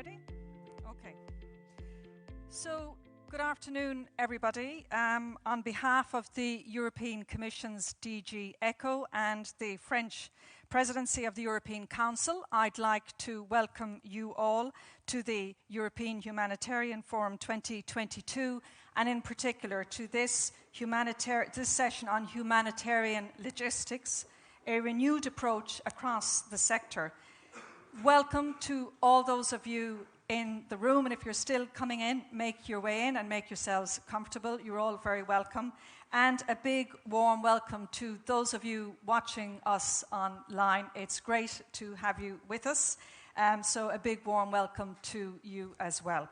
ready? Okay. So, good afternoon, everybody. On behalf of the European Commission's DG ECHO and the French Presidency of the European Council, I'd like to welcome you all to the European Humanitarian Forum 2022, and in particular to this session on humanitarian logistics, a renewed approach across the sector. Welcome to all those of you in the room, and if you're still coming in, make your way in and make yourselves comfortable. You're all very welcome. And a big warm welcome to those of you watching us online. It's great to have you with us, so a big warm welcome to you as well.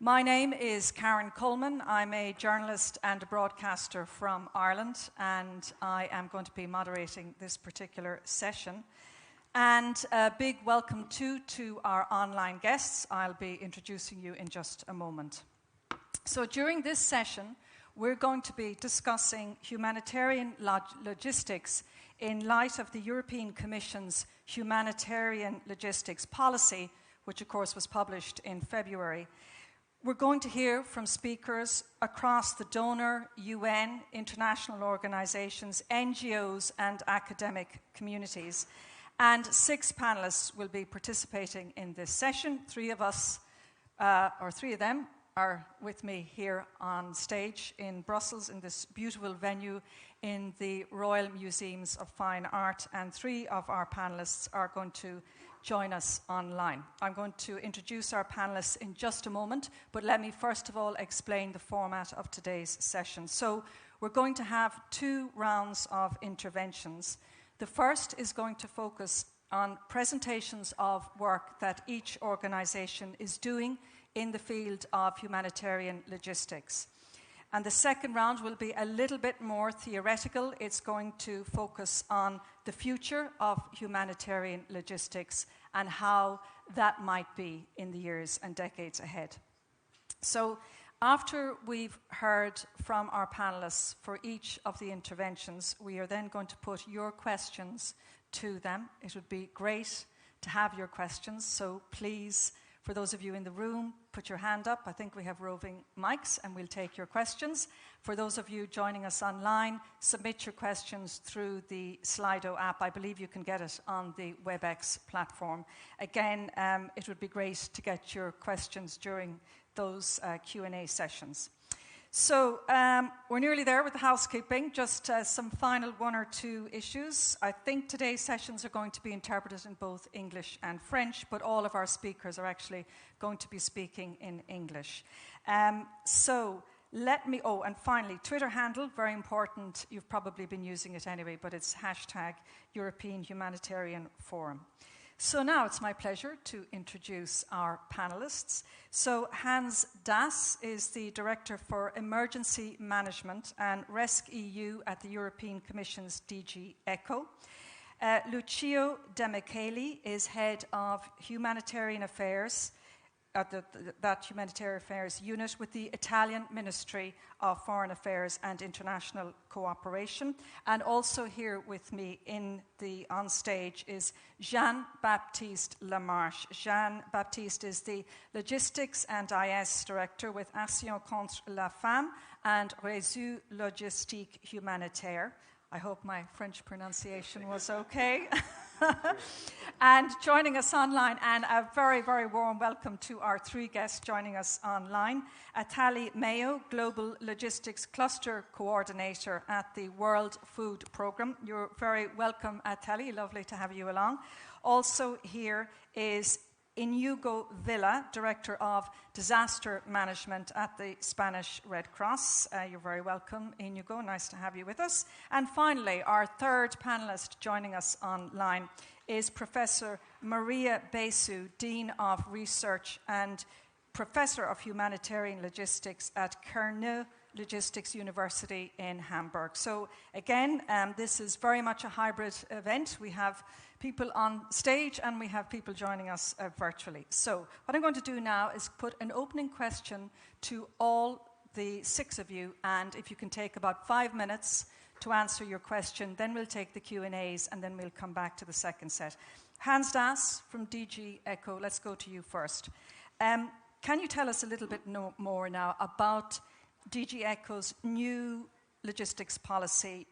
My name is Karen Coleman. I'm a journalist and a broadcaster from Ireland, and I am going to be moderating this particular session. And a big welcome too to our online guests. I'll be introducing you in just a moment. So during this session, we're going to be discussing humanitarian logistics in light of the European Commission's Humanitarian Logistics Policy, which of course was published in February. We're going to hear from speakers across the donor, UN, international organizations, NGOs, and academic communities. And 6 panelists will be participating in this session. 3 of them are with me here on stage in Brussels in this beautiful venue in the Royal Museums of Fine Art, and 3 of our panelists are going to join us online. I'm going to introduce our panelists in just a moment, but let me first of all explain the format of today's session. So we're going to have 2 rounds of interventions. The first is going to focus on presentations of work that each organization is doing in the field of humanitarian logistics. And the second round will be a little bit more theoretical. It's going to focus on the future of humanitarian logistics and how that might be in the years and decades ahead. So, after we've heard from our panelists for each of the interventions, we are then going to put your questions to them. It would be great to have your questions, so please, for those of you in the room, put your hand up. I think we have roving mics, and we'll take your questions. For those of you joining us online, submit your questions through the Slido app. I believe you can get it on the WebEx platform. Again, it would be great to get your questions during those Q&A sessions. So we're nearly there with the housekeeping, just some final 1 or 2 issues. I think today's sessions are going to be interpreted in both English and French, but all of our speakers are actually going to be speaking in English. And finally, Twitter handle, very important. You've probably been using it anyway, but it's #European Humanitarian Forum. So now it's my pleasure to introduce our panelists. So Hans Das is the Director for Emergency Management and RescEU at the European Commission's DG ECHO. Lucio De Micheli is Head of Humanitarian Affairs at that Humanitarian Affairs unit with the Italian Ministry of Foreign Affairs and International Cooperation. And also here with me on stage is Jean-Baptiste Lamarche. Jean-Baptiste is the Logistics and IS Director with Action contre la Faim and Réseau Logistique Humanitaire. I hope my French pronunciation was okay. And joining us online, and a very, very warm welcome to our 3 guests joining us online. Atali Mayo, Global Logistics Cluster Coordinator at the World Food Programme. You're very welcome, Atali. Lovely to have you along. Also here is Inigo Villa, Director of Disaster Management at the Spanish Red Cross. You're very welcome, Inigo. Nice to have you with us. And finally, our 3rd panelist joining us online is Professor Maria Besu, Dean of Research and Professor of Humanitarian Logistics at Kernel Logistics University in Hamburg. So again, this is very much a hybrid event. We have people on stage and we have people joining us virtually. So what I'm going to do now is put an opening question to all the 6 of you, and if you can take about 5 minutes to answer your question, then we'll take the Q&As and then we'll come back to the second set. Hans Das from DG ECHO, let's go to you first. Can you tell us a little bit more now about DG ECHO's new logistics policy?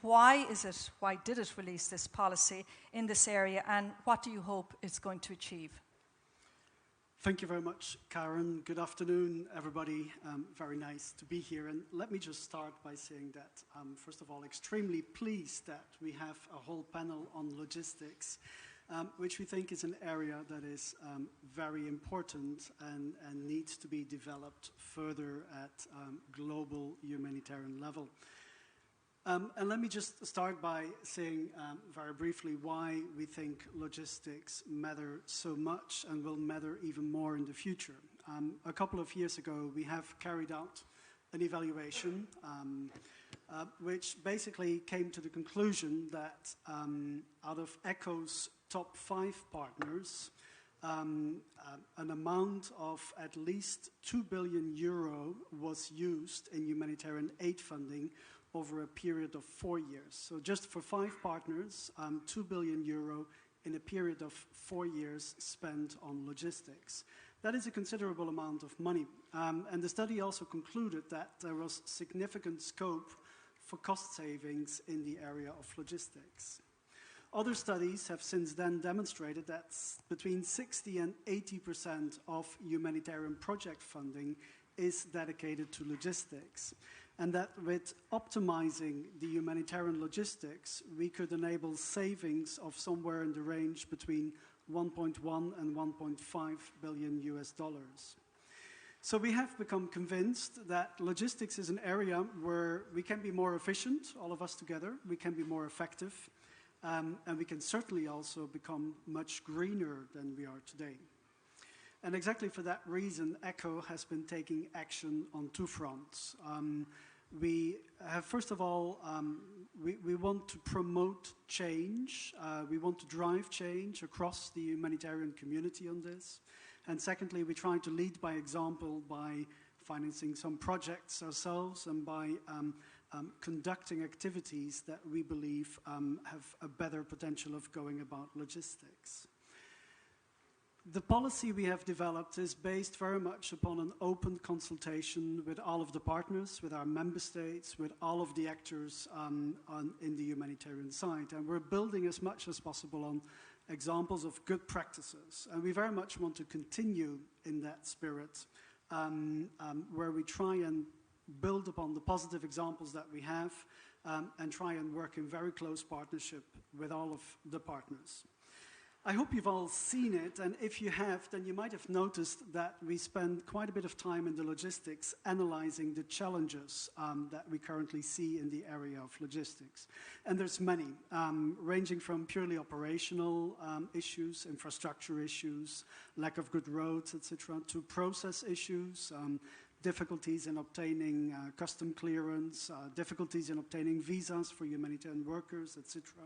Why did it release this policy in this area, and what do you hope it's going to achieve? Thank you very much, Karen. Good afternoon, everybody. Very nice to be here. And let me just start by saying that, first of all, extremely pleased that we have a whole panel on logistics, which we think is an area that is very important and needs to be developed further at global humanitarian level. And let me just start by saying very briefly why we think logistics matter so much and will matter even more in the future. A couple of years ago, we have carried out an evaluation which basically came to the conclusion that out of ECHO's top 5 partners, an amount of at least €2 billion was used in humanitarian aid funding over a period of 4 years. So just for 5 partners, €2 billion in a period of 4 years spent on logistics. That is a considerable amount of money. And the study also concluded that there was significant scope for cost savings in the area of logistics. Other studies have since then demonstrated that between 60 and 80% of humanitarian project funding is dedicated to logistics. And that with optimizing the humanitarian logistics, we could enable savings of somewhere in the range between 1.1 and 1.5 billion US dollars. So we have become convinced that logistics is an area where we can be more efficient, all of us together, we can be more effective, and we can certainly also become much greener than we are today. And exactly for that reason, ECHO has been taking action on 2 fronts. We have, first of all, we want to promote change. We want to drive change across the humanitarian community on this. And secondly, we try to lead by example by financing some projects ourselves and by conducting activities that we believe have a better potential of going about logistics. The policy we have developed is based very much upon an open consultation with all of the partners, with our member states, with all of the actors in the humanitarian side. And we're building as much as possible on examples of good practices. And we very much want to continue in that spirit, where we try and build upon the positive examples that we have and try and work in very close partnership with all of the partners. I hope you've all seen it, and if you have, then you might have noticed that we spend quite a bit of time in the logistics analyzing the challenges that we currently see in the area of logistics. And there's many, ranging from purely operational issues, infrastructure issues, lack of good roads, etc., to process issues, difficulties in obtaining custom clearance, difficulties in obtaining visas for humanitarian workers, etc.,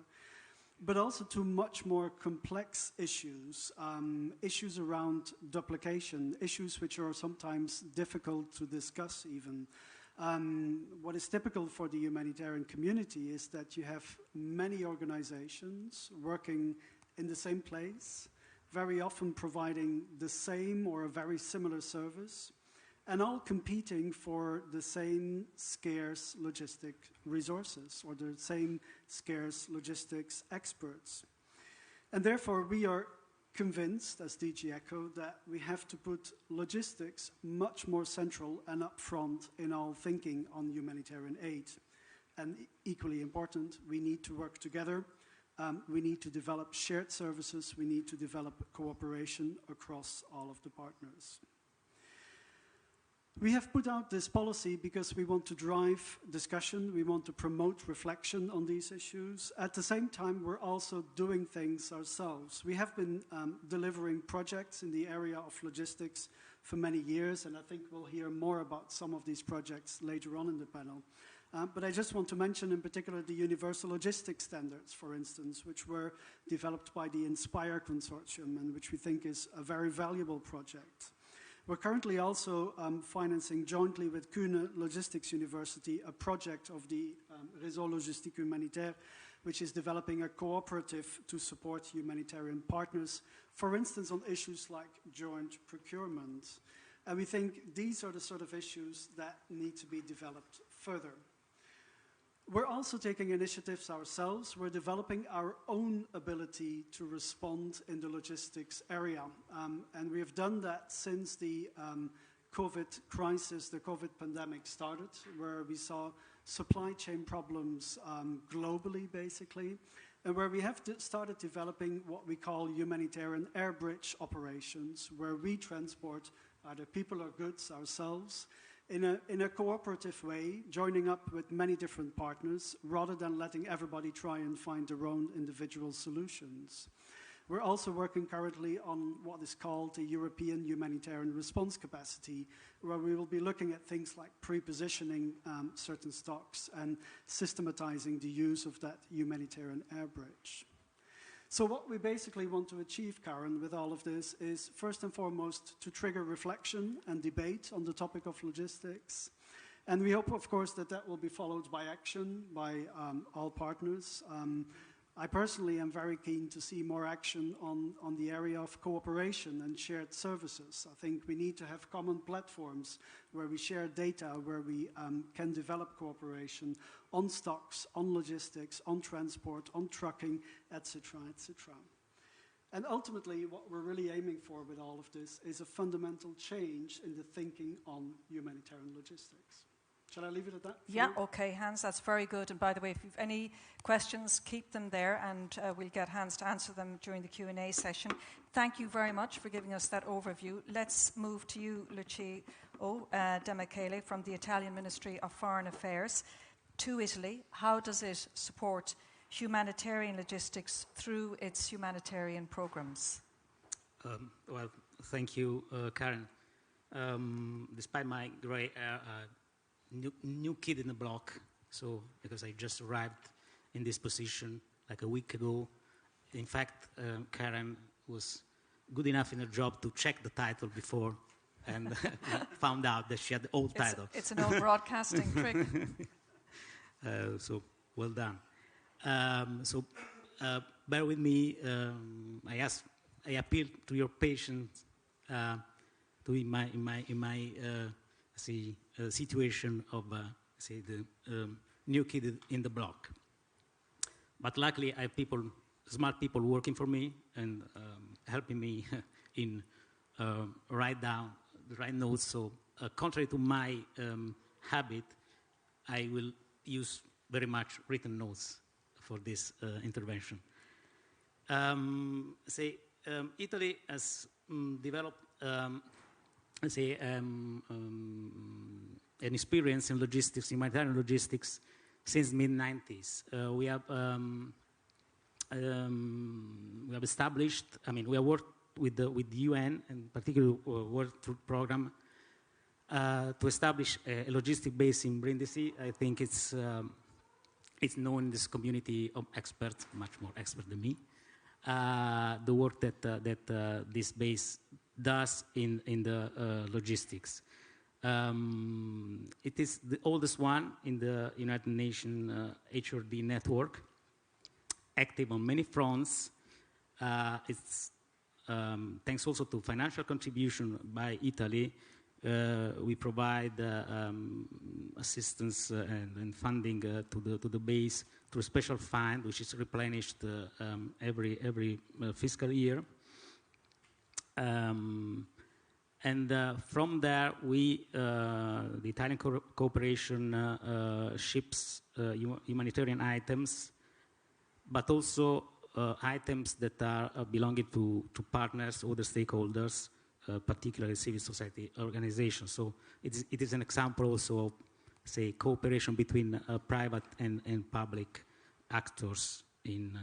but also to much more complex issues, issues around duplication, issues which are sometimes difficult to discuss even. What is typical for the humanitarian community is that you have many organizations working in the same place, very often providing the same or a very similar service, and all competing for the same scarce logistic resources or the same scarce logistics experts. And therefore, we are convinced, as DG ECHO, that we have to put logistics much more central and upfront in all thinking on humanitarian aid. And equally important, we need to work together. We need to develop shared services. We need to develop cooperation across all of the partners. We have put out this policy because we want to drive discussion, we want to promote reflection on these issues. At the same time, we're also doing things ourselves. We have been delivering projects in the area of logistics for many years, and I think we'll hear more about some of these projects later on in the panel. But I just want to mention in particular the Universal Logistics Standards, for instance, which were developed by the INSPIRE Consortium and which we think is a very valuable project. We're currently also financing jointly with Kuhne Logistics University a project of the Réseau Logistique Humanitaire, which is developing a cooperative to support humanitarian partners, for instance, on issues like joint procurement. And we think these are the sort of issues that need to be developed further. We're also taking initiatives ourselves. We're developing our own ability to respond in the logistics area. And we have done that since the COVID crisis, the COVID pandemic started, where we saw supply chain problems globally, basically, and where we have started developing what we call humanitarian air bridge operations, where we transport either people or goods ourselves in a cooperative way, joining up with many different partners, rather than letting everybody try and find their own individual solutions. We're also working currently on what is called the European Humanitarian Response Capacity, where we will be looking at things like pre-positioning certain stocks and systematizing the use of that humanitarian air bridge. So what we basically want to achieve, Karen, with all of this is first and foremost to trigger reflection and debate on the topic of logistics. And we hope, of course, that that will be followed by action by all partners. I personally am very keen to see more action on the area of cooperation and shared services. I think we need to have common platforms where we share data, where we can develop cooperation on stocks, on logistics, on transport, on trucking, etc., etc. And ultimately, what we're really aiming for with all of this is a fundamental change in the thinking on humanitarian logistics. Shall I leave it at that? Yeah, okay, Hans, that's very good. And by the way, if you've any questions, keep them there, and we'll get Hans to answer them during the Q&A session. Thank you very much for giving us that overview. Let's move to you, Lucio De Michele, from the Italian Ministry of Foreign Affairs. To Italy, how does it support humanitarian logistics through its humanitarian programs? Well, thank you, Karen. Despite my gray hair, new kid in the block, so because I just arrived in this position like a week ago. In fact, Karen was good enough in her job to check the title before and found out that she had the old title. It's an old broadcasting trick. So well done. Bear with me. I appeal to your patience to in my situation of the new kid in the block. But luckily, I have smart people working for me and helping me in write down the right notes. So contrary to my habit, I will use very much written notes for this intervention. Italy has developed an experience in logistics, humanitarian logistics, since mid-90s. We have established. We have worked with the UN, and particularly World Food Program, to establish a logistic base in Brindisi. I think it's known in this community of experts, much more expert than me. The work that this base does in the logistics. It is the oldest one in the United Nations HRD network, active on many fronts. It's thanks also to financial contribution by Italy. We provide assistance and funding to the base through a special fund, which is replenished every fiscal year. And from there, the Italian cooperation ships humanitarian items, but also items that are belonging to partners, other stakeholders, particularly civil society organizations. So it is an example also of, say, cooperation between private and public actors in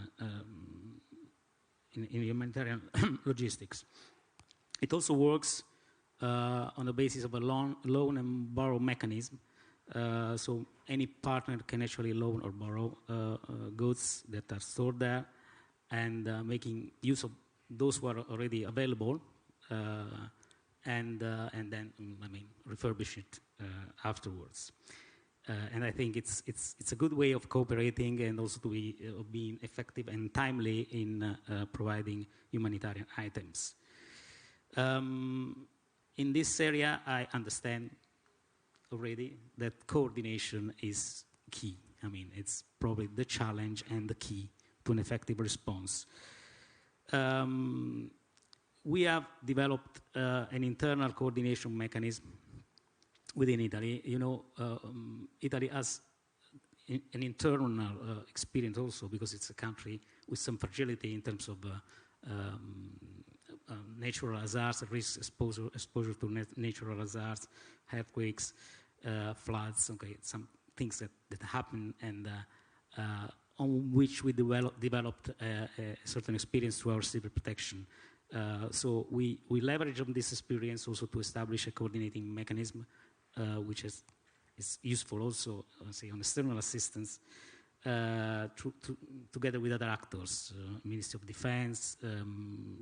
humanitarian logistics. It also works on the basis of a loan and borrow mechanism. So any partner can actually loan or borrow goods that are stored there, and making use of those who are already available, and then refurbish it afterwards. And I think it's a good way of cooperating and also to be being effective and timely in providing humanitarian items. In this area, I understand already that coordination is key. I mean, it's probably the challenge and the key to an effective response. We have developed an internal coordination mechanism within Italy. You know, Italy has an internal experience also because it's a country with some fragility in terms of natural hazards, risk exposure to natural hazards, earthquakes, floods, okay, some things that happen and on which we developed a certain experience through our civil protection. So we leverage on this experience also to establish a coordinating mechanism, which is useful also, say, on external assistance, together with other actors, Ministry of Defense,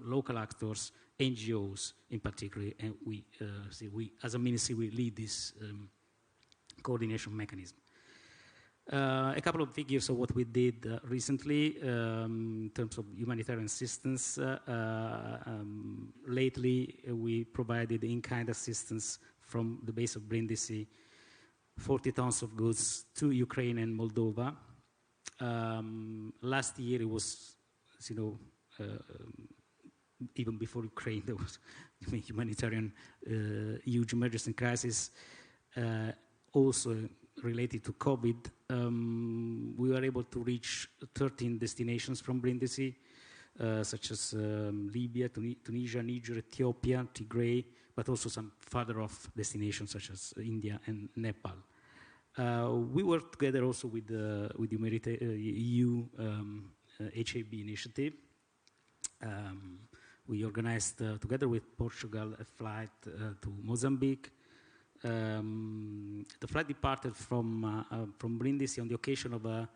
local actors, NGOs in particular, and we as a ministry, we lead this coordination mechanism. A couple of figures of what we did recently in terms of humanitarian assistance. Lately, we provided in-kind assistance from the base of Brindisi, 40 tons of goods to Ukraine and Moldova. Last year, it was, you know, even before Ukraine, there was humanitarian huge emergency crisis. Also related to COVID, we were able to reach 13 destinations from Brindisi, such as Libya, Tunisia, Niger, Ethiopia, Tigray, but also some further off destinations such as India and Nepal. We worked together also with the EU HAB initiative. We organized together with Portugal a flight to Mozambique. The flight departed from Brindisi on the occasion of a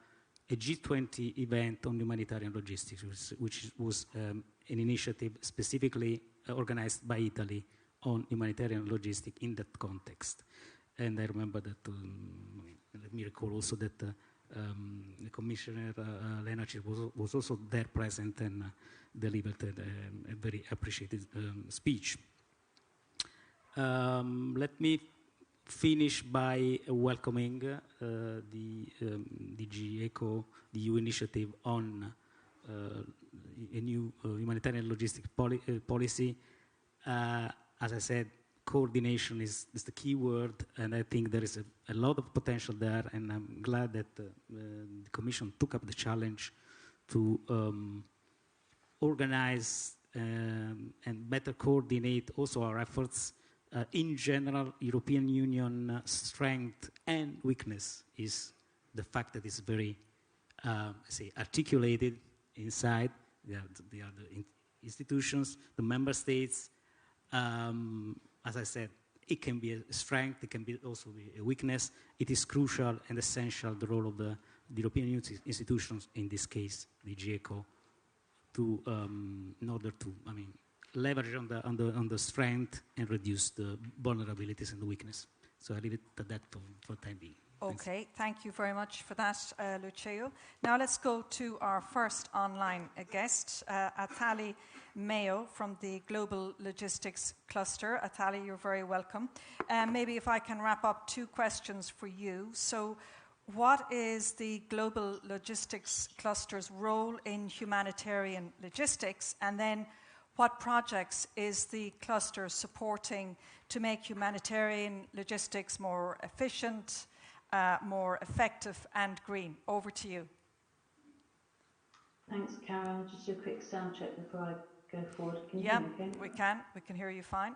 G20 event on humanitarian logistics, which was an initiative specifically organized by Italy on humanitarian logistics in that context. And I remember that, let me recall also that the Commissioner Lenarčič was also there present and delivered a very appreciated speech. Let me finish by welcoming the DG ECHO, the EU initiative on a new humanitarian logistics policy. As I said, coordination is the key word, and I think there is a lot of potential there, and I'm glad that the Commission took up the challenge to organize and better coordinate also our efforts. In general, European Union strength and weakness is the fact that it's very, say, articulated inside. They are the institutions, the member states. As I said, it can be a strength, it can be also be a weakness. It is crucial and essential, the role of the European Union institutions, in this case, the GECO, to, in order to, I mean, leverage on the strength and reduce the vulnerabilities and the weakness. So I leave it at that for the time being. Okay, thank you very much for that, Lucio. Now let's go to our first online guest, Atali Mayo from the Global Logistics Cluster. Atali, you're very welcome. Maybe if I can wrap up 2 questions for you. So what is the Global Logistics Cluster's role in humanitarian logistics? And then what projects is the cluster supporting to make humanitarian logistics more efficient, more effective and green? Over to you. Thanks, Karen. Just a quick sound check before I go forward. Can you hear me okay? We can hear you fine.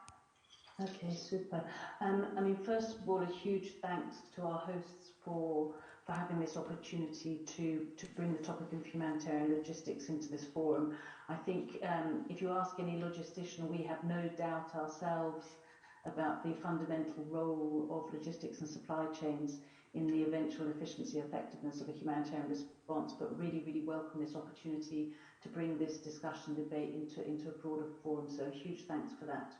Okay, super. I mean, first of all, a huge thanks to our hosts for having this opportunity to bring the topic of humanitarian logistics into this forum. I think if you ask any logistician, we have no doubt ourselves about the fundamental role of logistics and supply chains in the eventual efficiency and effectiveness of a humanitarian response, but really, really welcome this opportunity to bring this discussion debate into a broader forum. So a huge thanks for that.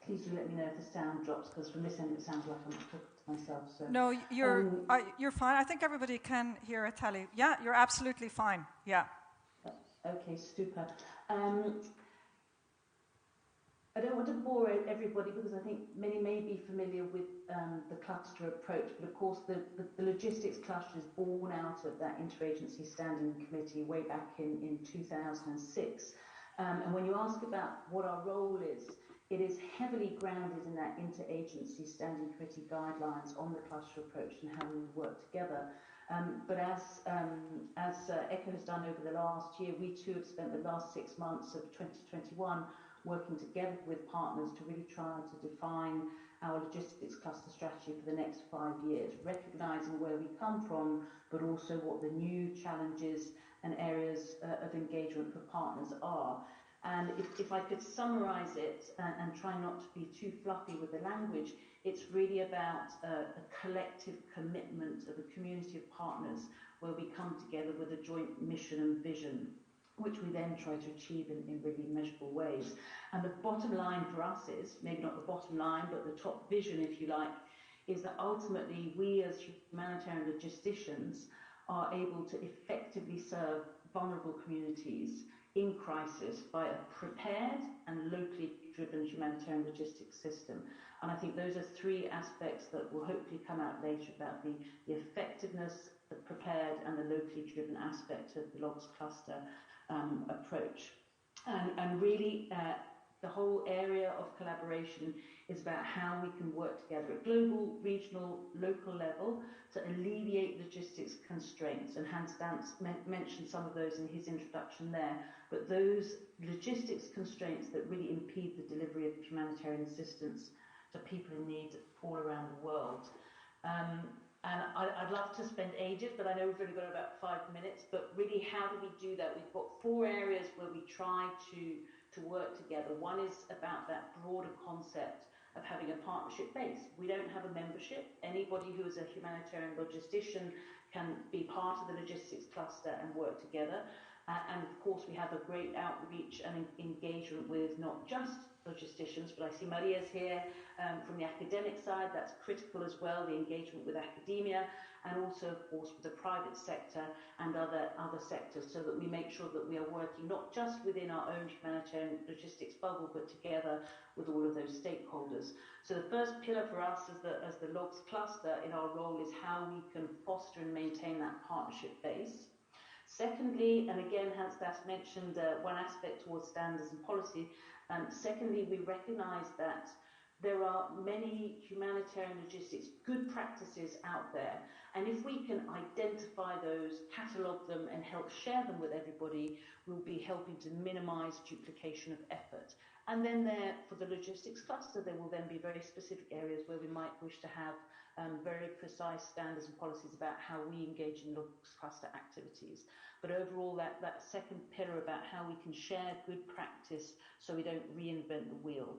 Please do let me know if the sound drops, because from this end it sounds like I'm talking to myself. So. No, you're fine. I think everybody can hear it, Tally. Yeah, you're absolutely fine. Yeah. Okay, super. I don't want to bore everybody, because I think many may be familiar with the cluster approach, but of course the logistics cluster is born out of that interagency standing committee way back in 2006. And when you ask about what our role is, it is heavily grounded in that interagency standing committee guidelines on the cluster approach and how we work together. But as ECHO has done over the last year, we too have spent the last 6 months of 2021 working together with partners to really try to define our logistics cluster strategy for the next 5 years, recognising where we come from, but also what the new challenges and areas of engagement for partners are. And if I could summarise it and try not to be too fluffy with the language, it's really about a collective commitment of a community of partners where we come together with a joint mission and vision, which we then try to achieve in really measurable ways. And the bottom line for us is, maybe not the bottom line, but the top vision, if you like, is that ultimately we as humanitarian logisticians are able to effectively serve vulnerable communities in crisis by a prepared and locally driven humanitarian logistics system. And I think those are 3 aspects that will hopefully come out later about the effectiveness, the prepared and the locally driven aspect of the LOGS cluster approach. And really the whole area of collaboration is about how we can work together at global, regional, local level to alleviate logistics constraints. And Hans Dance mentioned some of those in his introduction there, but those logistics constraints that really impede the delivery of humanitarian assistance to people in need all around the world. And I'd love to spend ages, but I know we've only got about 5 minutes. But really, how do we do that? We've got 4 areas where we try to work together. One is about that broader concept of having a partnership base. We don't have a membership. Anybody who is a humanitarian logistician can be part of the logistics cluster and work together. And of course, we have a great outreach and engagement with not just logisticians, but I see Maria's here from the academic side. That's critical as well, the engagement with academia, and also, of course, with the private sector and other sectors, so that we make sure that we are working not just within our own humanitarian logistics bubble, but together with all of those stakeholders. So the first pillar for us as the LOGS cluster in our role is how we can foster and maintain that partnership base. Secondly, and again, Hans Das mentioned one aspect towards standards and policy. Secondly, we recognise that there are many humanitarian logistics good practices out there, and if we can identify those, catalogue them and help share them with everybody, we'll be helping to minimise duplication of effort. And then there, for the logistics cluster, there will then be very specific areas where we might wish to have very precise standards and policies about how we engage in LOGS cluster activities. But overall, that second pillar about how we can share good practice so we don't reinvent the wheel.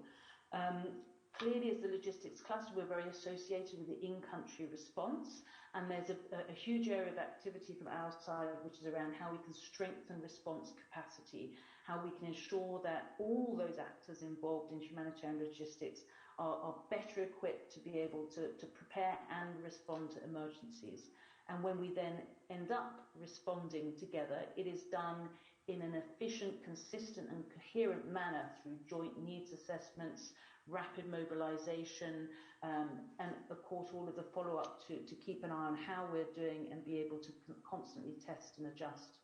Clearly, as the logistics cluster, we're very associated with the in-country response, and there's a huge area of activity from our side, which is around how we can strengthen response capacity, how we can ensure that all those actors involved in humanitarian logistics are better equipped to be able to prepare and respond to emergencies. And when we then end up responding together, it is done in an efficient, consistent and coherent manner through joint needs assessments, rapid mobilisation, and of course all of the follow-up to keep an eye on how we're doing and be able to constantly test and adjust.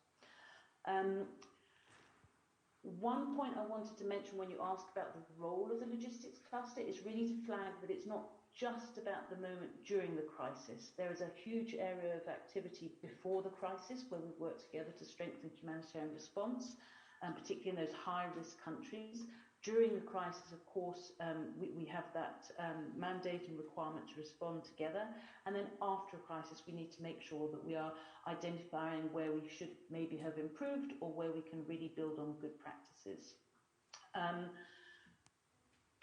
One point I wanted to mention when you asked about the role of the logistics cluster is really to flag that it's not just about the moment during the crisis. There is a huge area of activity before the crisis where we work together to strengthen humanitarian response, particularly in those high-risk countries. During the crisis, of course, we have that mandate and requirement to respond together. And then after a crisis, we need to make sure that we are identifying where we should maybe have improved or where we can really build on good practices.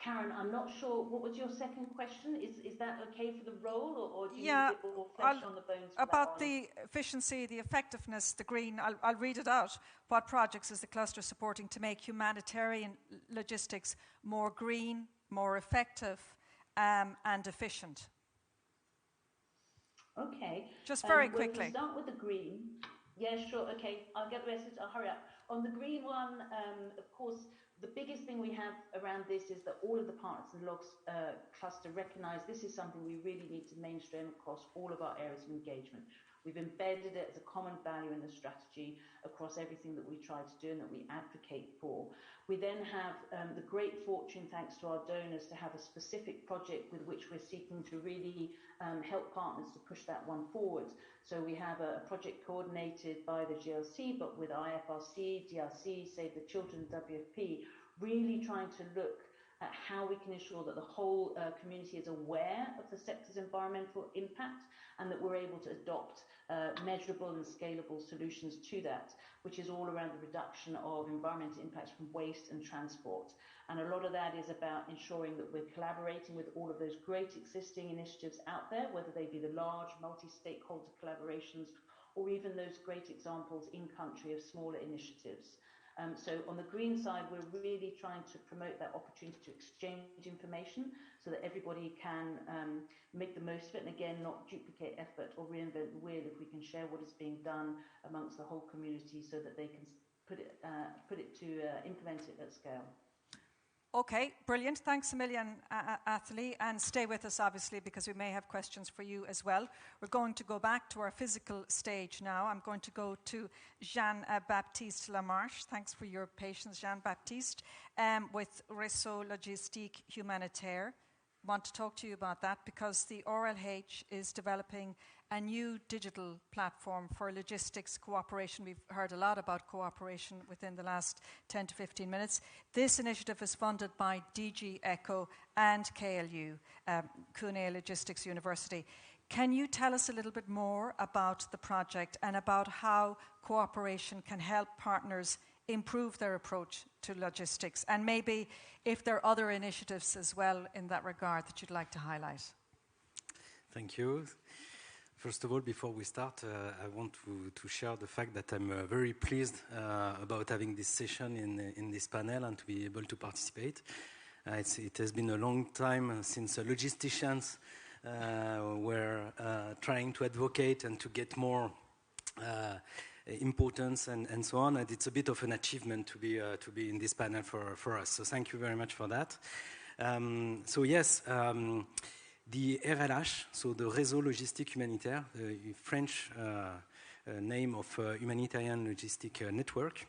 Karen, I'm not sure, what was your second question? Is that okay for the role, or do you need a bit more flesh on the bones for about that one? the efficiency, the effectiveness, the green, I'll read it out. What projects is the cluster supporting to make humanitarian logistics more green, more effective and efficient? Okay. Just very quickly. Well, we'll start with the green. Yeah, sure. Okay, I'll get the rest of it. I'll hurry up. On the green one, of course, the biggest thing we have around this is that all of the partners in the logs cluster recognise this is something we really need to mainstream across all of our areas of engagement. We've embedded it as a common value in the strategy across everything that we try to do and that we advocate for. We then have the great fortune, thanks to our donors, to have a specific project with which we're seeking to really help partners to push that one forward. So we have a project coordinated by the GLC, but with IFRC, DRC, Save the Children, WFP, really trying to look at how we can ensure that the whole community is aware of the sector's environmental impact and that we're able to adopt measurable and scalable solutions to that, which is all around the reduction of environmental impacts from waste and transport. And a lot of that is about ensuring that we're collaborating with all of those great existing initiatives out there, whether they be the large multi-stakeholder collaborations or even those great examples in country of smaller initiatives. So on the green side, we're really trying to promote that opportunity to exchange information so that everybody can make the most of it, and again, not duplicate effort or reinvent the wheel if we can share what is being done amongst the whole community so that they can implement it at scale. Okay, brilliant. Thanks a million, Athalie, and stay with us, obviously, because we may have questions for you as well. We're going to go back to our physical stage now. I'm going to go to Jean-Baptiste Lamarche. Thanks for your patience, Jean-Baptiste, with Réseau Logistique Humanitaire. I want to talk to you about that because the RLH is developing a new digital platform for logistics cooperation. We've heard a lot about cooperation within the last 10 to 15 minutes. This initiative is funded by DG ECHO and KLU, Cuneo Logistics University. Can you tell us a little bit more about the project and about how cooperation can help partners improve their approach to logistics? And maybe if there are other initiatives as well in that regard that you'd like to highlight. Thank you. First of all, before we start, I want to share the fact that I'm very pleased about having this session in this panel and to be able to participate. It has been a long time since logisticians were trying to advocate and to get more importance and so on. And it's a bit of an achievement to be in this panel for us. So thank you very much for that. So yes. The RLH, so the Réseau Logistique Humanitaire, the French name of Humanitarian Logistic Network,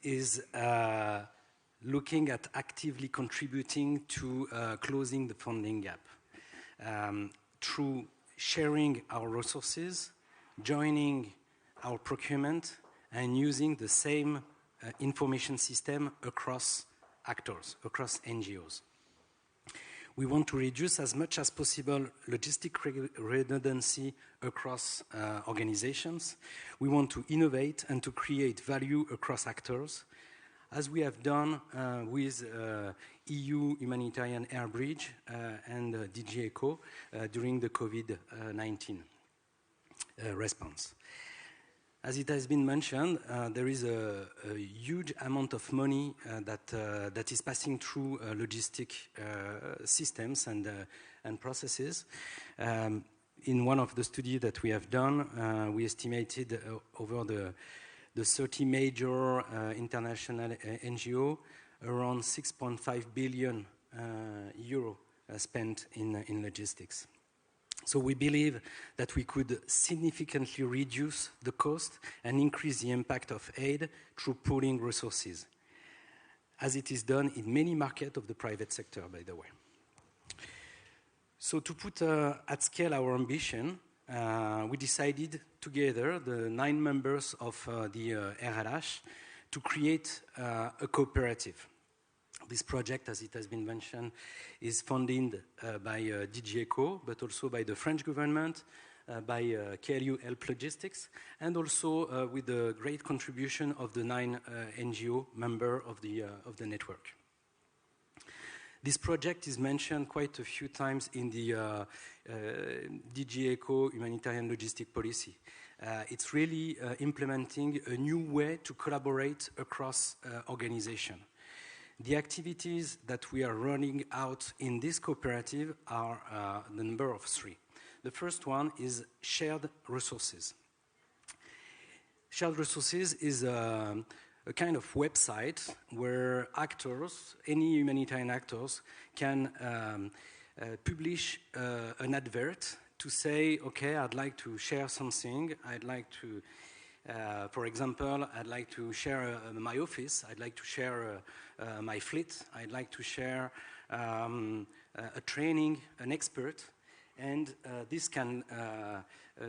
is looking at actively contributing to closing the funding gap through sharing our resources, joining our procurement, and using the same information system across actors, across NGOs. We want to reduce as much as possible logistic redundancy across organizations. We want to innovate and to create value across actors, as we have done with EU Humanitarian Air Bridge and DG ECHO during the COVID-19 response. As it has been mentioned, there is a huge amount of money that is passing through logistic systems and processes. In one of the studies that we have done, we estimated over the 30 major international NGO around 6.5 billion euro spent in logistics. So we believe that we could significantly reduce the cost and increase the impact of aid through pooling resources, as it is done in many markets of the private sector, by the way. So to put at scale our ambition, we decided together, the 9 members of the RLH, to create a cooperative. This project, as it has been mentioned, is funded by DG ECHO, but also by the French government, by KLU Help Logistics, and also with the great contribution of the 9 NGO members of the network. This project is mentioned quite a few times in the DG ECHO Humanitarian Logistic Policy. It's really implementing a new way to collaborate across organizations. The activities that we are running out in this cooperative are the number of 3. The first one is shared resources. Shared resources is a kind of website where actors, any humanitarian actors, can publish an advert to say, okay, I'd like to share something, I'd like to, for example, I'd like to share my office, I'd like to share my fleet, I'd like to share a training, an expert, and this can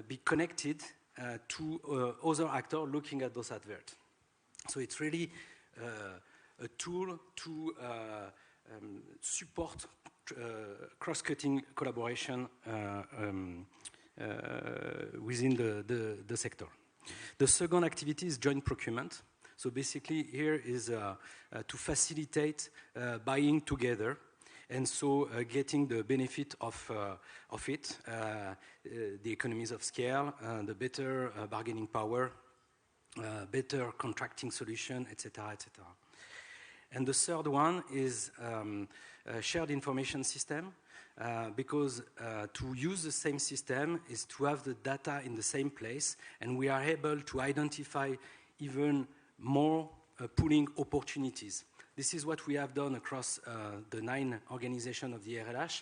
be connected to other actors looking at those adverts. So it's really a tool to support cross-cutting collaboration within the sector. The second activity is joint procurement. So basically here is to facilitate buying together, and so getting the benefit of it, the economies of scale, the better bargaining power, better contracting solution, etc., etc. And the third one is a shared information system, because to use the same system is to have the data in the same place, and we are able to identify even more pooling opportunities. This is what we have done across the 9 organizations of the RLH.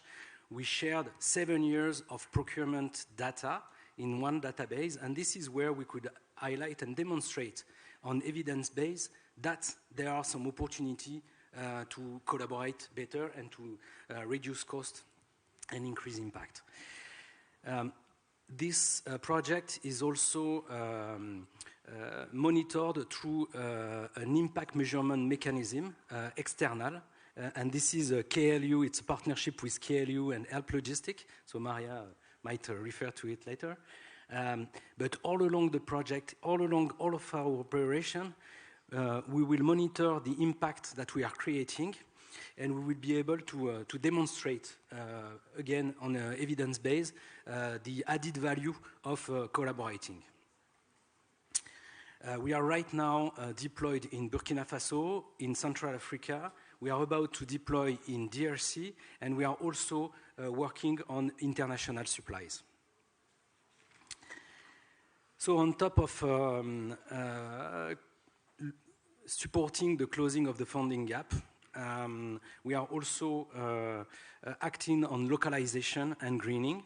We shared 7 years of procurement data in one database, and this is where we could highlight and demonstrate on evidence base that there are some opportunity to collaborate better and to reduce cost and increase impact. This project is also monitored through an impact measurement mechanism, external, and this is a KLU, it's a partnership with KLU and Help Logistic, so Maria might refer to it later. But all along the project, all along all of our operation, we will monitor the impact that we are creating, and we will be able to demonstrate, again, on an evidence base, the added value of collaborating. We are right now deployed in Burkina Faso, in Central Africa. We are about to deploy in DRC, and we are also working on international supplies. So on top of supporting the closing of the funding gap, we are also acting on localization and greening.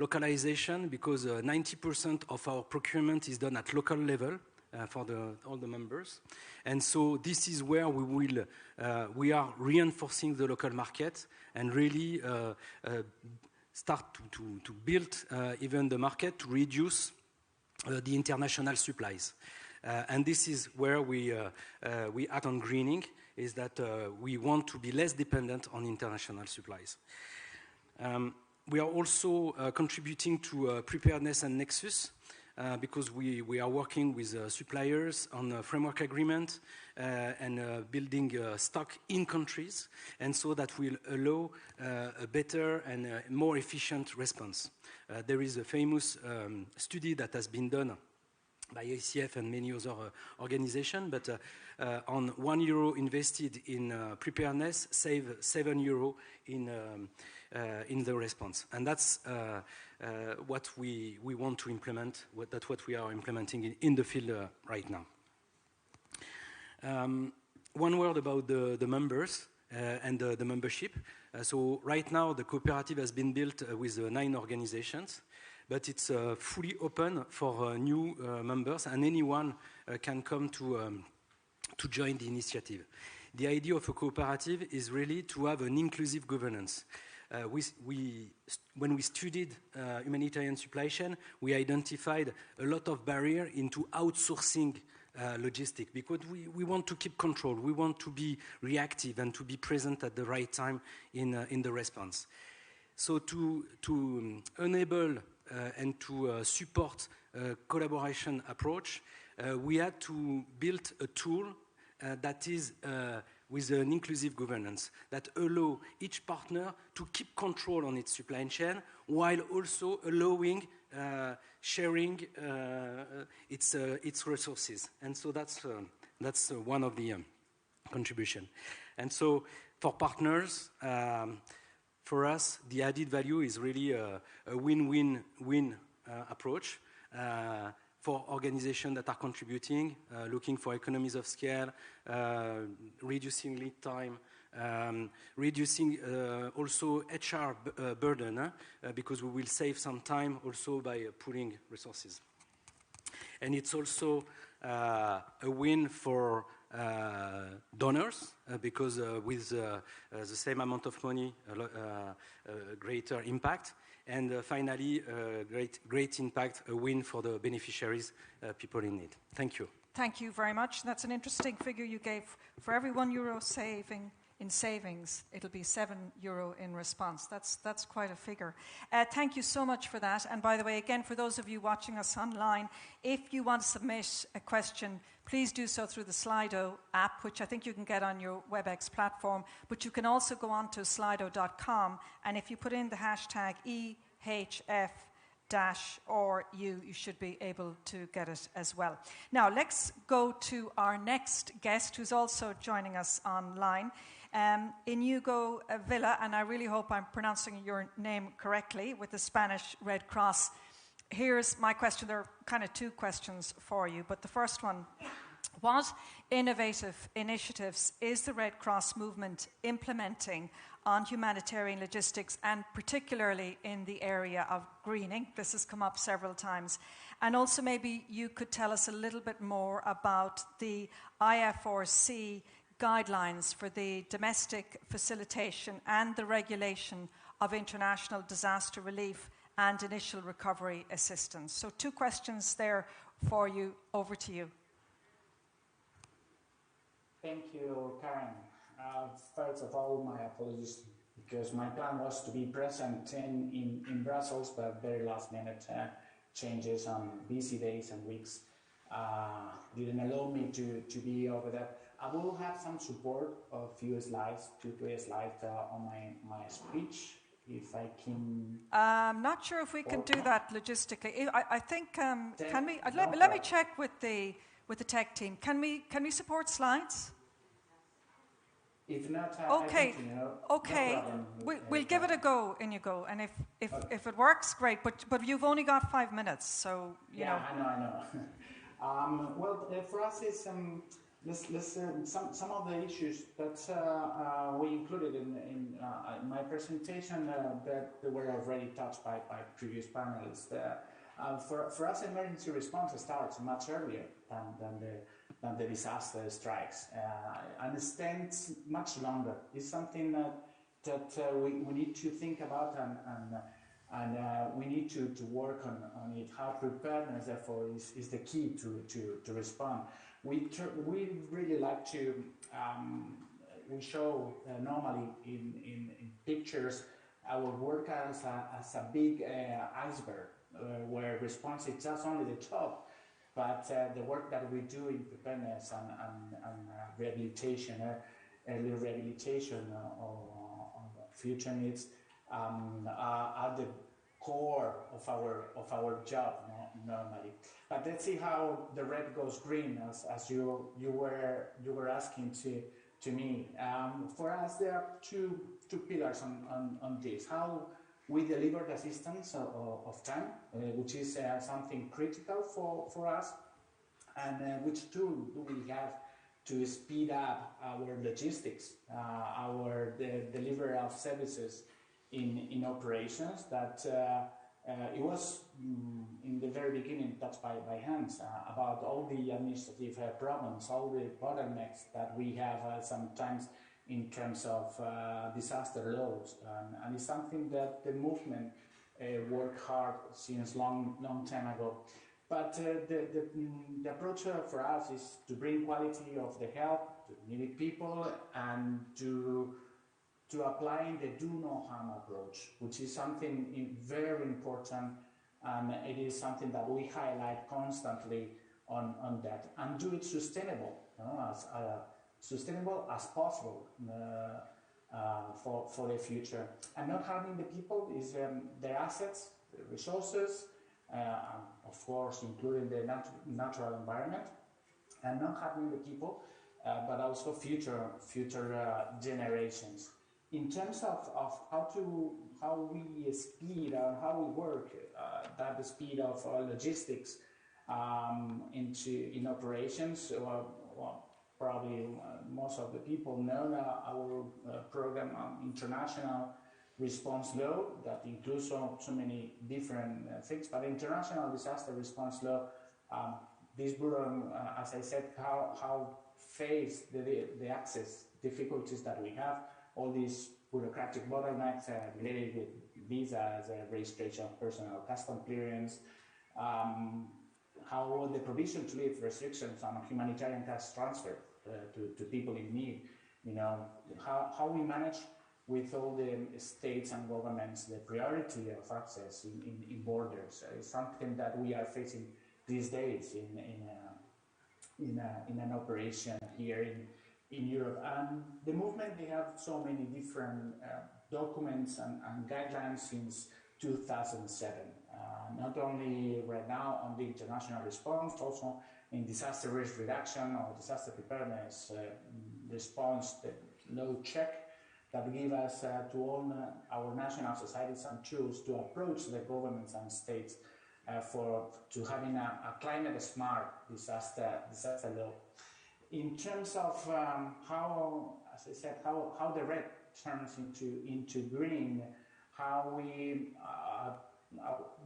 Localization, because 90% of our procurement is done at local level for all the members. And so this is where we are reinforcing the local market and really start to build even the market to reduce the international supplies. And this is where we act on greening, is that we want to be less dependent on international supplies. We are also contributing to preparedness and nexus, because we are working with suppliers on a framework agreement and building stock in countries, and so that will allow a better and more efficient response. There is a famous study that has been done by ACF and many other organizations, but on €1 invested in preparedness, save €7 in the response. And that's what we want to implement, that's what we are implementing in the field right now. One word about the members and the membership. So right now the cooperative has been built with 9 organizations, but it's fully open for new members, and anyone can come to join the initiative. The idea of a cooperative is really to have an inclusive governance. When we studied humanitarian supply chain, we identified a lot of barriers into outsourcing logistics, because we want to keep control, we want to be reactive and to be present at the right time in the response. So to enable and to support a collaboration approach, we had to build a tool that is with an inclusive governance that allow each partner to keep control on its supply chain while also allowing sharing its resources. And so that's one of the contribution. And so for partners, for us, the added value is really a win-win-win approach. For organizations that are contributing, looking for economies of scale, reducing lead time, reducing also HR burden, because we will save some time also by pooling resources. And it's also a win for donors, because with the same amount of money, greater impact. And finally, great impact, a win for the beneficiaries, people in need. Thank you. Thank you very much. That's an interesting figure you gave. For every €1 saving in savings, it'll be €7 in response. That's quite a figure. Thank you so much for that. And by the way, again, for those of you watching us online, if you want to submit a question, please do so through the Slido app, which I think you can get on your WebEx platform. But you can also go on to slido.com, and if you put in the hashtag EHF-RU, you should be able to get it as well. Now, let's go to our next guest, who's also joining us online. Inigo Villa, and I really hope I'm pronouncing your name correctly, with the Spanish Red Cross. Here's my question. There are kind of two questions for you, but the first one: what innovative initiatives is the Red Cross movement implementing on humanitarian logistics, and particularly in the area of greening? This has come up several times. And also maybe you could tell us a little bit more about the IFRC guidelines for the domestic facilitation and the regulation of international disaster relief and initial recovery assistance. So 2 questions there for you. Over to you. Thank you, Karen. First of all, my apologies, because my plan was to be present in Brussels, but very last minute changes on busy days and weeks didn't allow me to be over there. I will have some support of few slides, 2-3 slides on my speech, if I can. I'm not sure if we can do that logistically. I think can we? Let me check with the tech team. Can we support slides? If not, okay. I continue. Okay. No we'll give it a go, Inigo, and if it works, great. But you've only got 5 minutes, so you know. I know. Well, for us, it's some of the issues that we included in my presentation that were already touched by previous panelists. For us, emergency response starts much earlier than the disaster strikes, and extends much longer. It's something that we need to think about, and we need to work on it. How preparedness, therefore, is the key to respond. We really like to we show normally in pictures our work as a big iceberg, where response is just only the top, but the work that we do in preparedness and rehabilitation, early rehabilitation of future needs, are the core of our job normally. But let's see how the red goes green, as you were asking to me. For us, there are two pillars on this: how we deliver the assistance of time, which is something critical for us, and which tool do we have to speed up our logistics, our delivery of services in operations that it was in the very beginning touched by Hans about all the administrative problems, all the bottlenecks that we have sometimes in terms of disaster laws, and it's something that the movement worked hard since long time ago. But the approach for us is to bring quality of the help to needy people, and to apply the do no harm approach, which is something very important, and it is something that we highlight constantly on that, and do it sustainable, as sustainable as possible for the future, and not harming the people is their assets, the resources, of course, including the natural environment, and not harming the people but also future generations. In terms of how we speed and how we work, that speed of logistics in operations, well, probably most of the people know our program on international response law that includes so many different things, but international disaster response law, this bureau, as I said, how face the access difficulties that we have, all these bureaucratic bottlenecks related with visas, registration of personal custom clearance, how the provision to live restrictions on humanitarian cash transfer to people in need, you know, how we manage with all the states and governments the priority of access in borders is something that we are facing these days in an operation here in Europe. And the movement, they have so many different documents and guidelines since 2007. Not only right now on the international response, also in disaster risk reduction or disaster preparedness response, the law check that give us to all our national societies some tools to approach the governments and states to having a climate smart disaster law. In terms of how, as I said, how the red turns into green, how we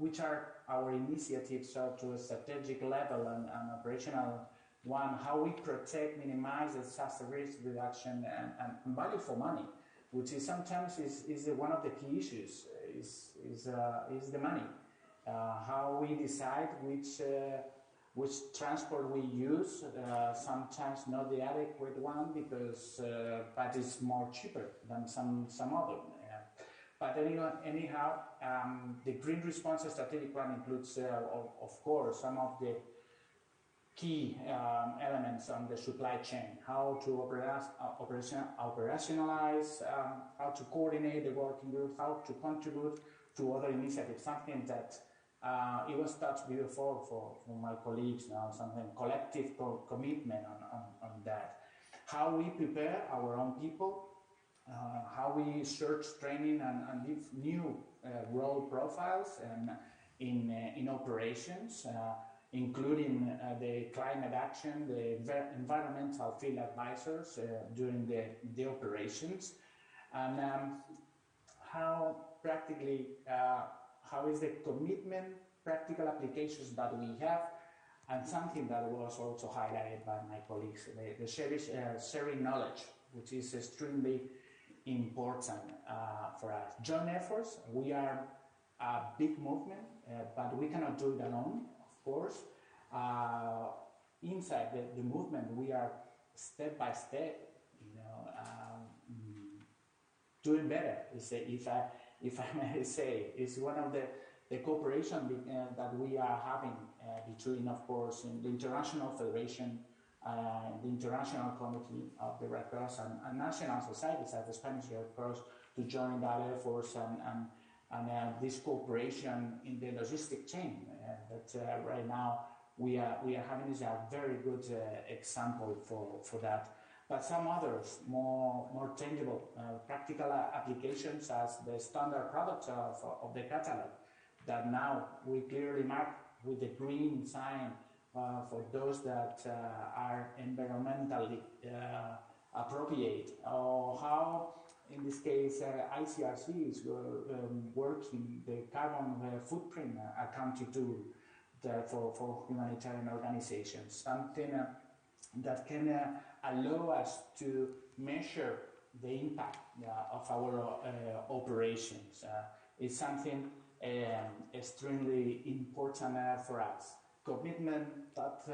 which are our initiatives to a strategic level and operational one, how we protect, minimize disaster risk reduction and value for money, which is sometimes is one of the key issues, is the money. How we decide which transport we use, sometimes not the adequate one because but it's more cheaper than some other. But anyhow, the green response strategic plan includes, of course, some of the key elements on the supply chain, how to operationalize, how to coordinate the working group, how to contribute to other initiatives, something that it was touched before for my colleagues now, something collective commitment on that. How we prepare our own people, how we search training and give new role profiles in operations, including the climate action, the environmental field advisors during the operations, and how practically, how is the commitment, practical applications that we have, and something that was also highlighted by my colleagues, the sharing knowledge, which is extremely important for us. Joint efforts, we are a big movement, but we cannot do it alone, of course. Inside the movement, we are step by step, you know, doing better. If I may say, it's one of the cooperation that we are having between, of course, in the International Federation, the International Committee of the Red Cross and national societies at the Spanish Red Cross to join that efforts and this cooperation in the logistic chain that right now we are having is a very good example for that. But some others, more tangible, practical applications as the standard products of the catalog that now we clearly mark with the green sign for those that are environmentally appropriate, or how, in this case, ICRC is working the carbon footprint accounting tool for humanitarian organizations, something that can allow us to measure the impact of our operations. Is something extremely important for us. Commitment, but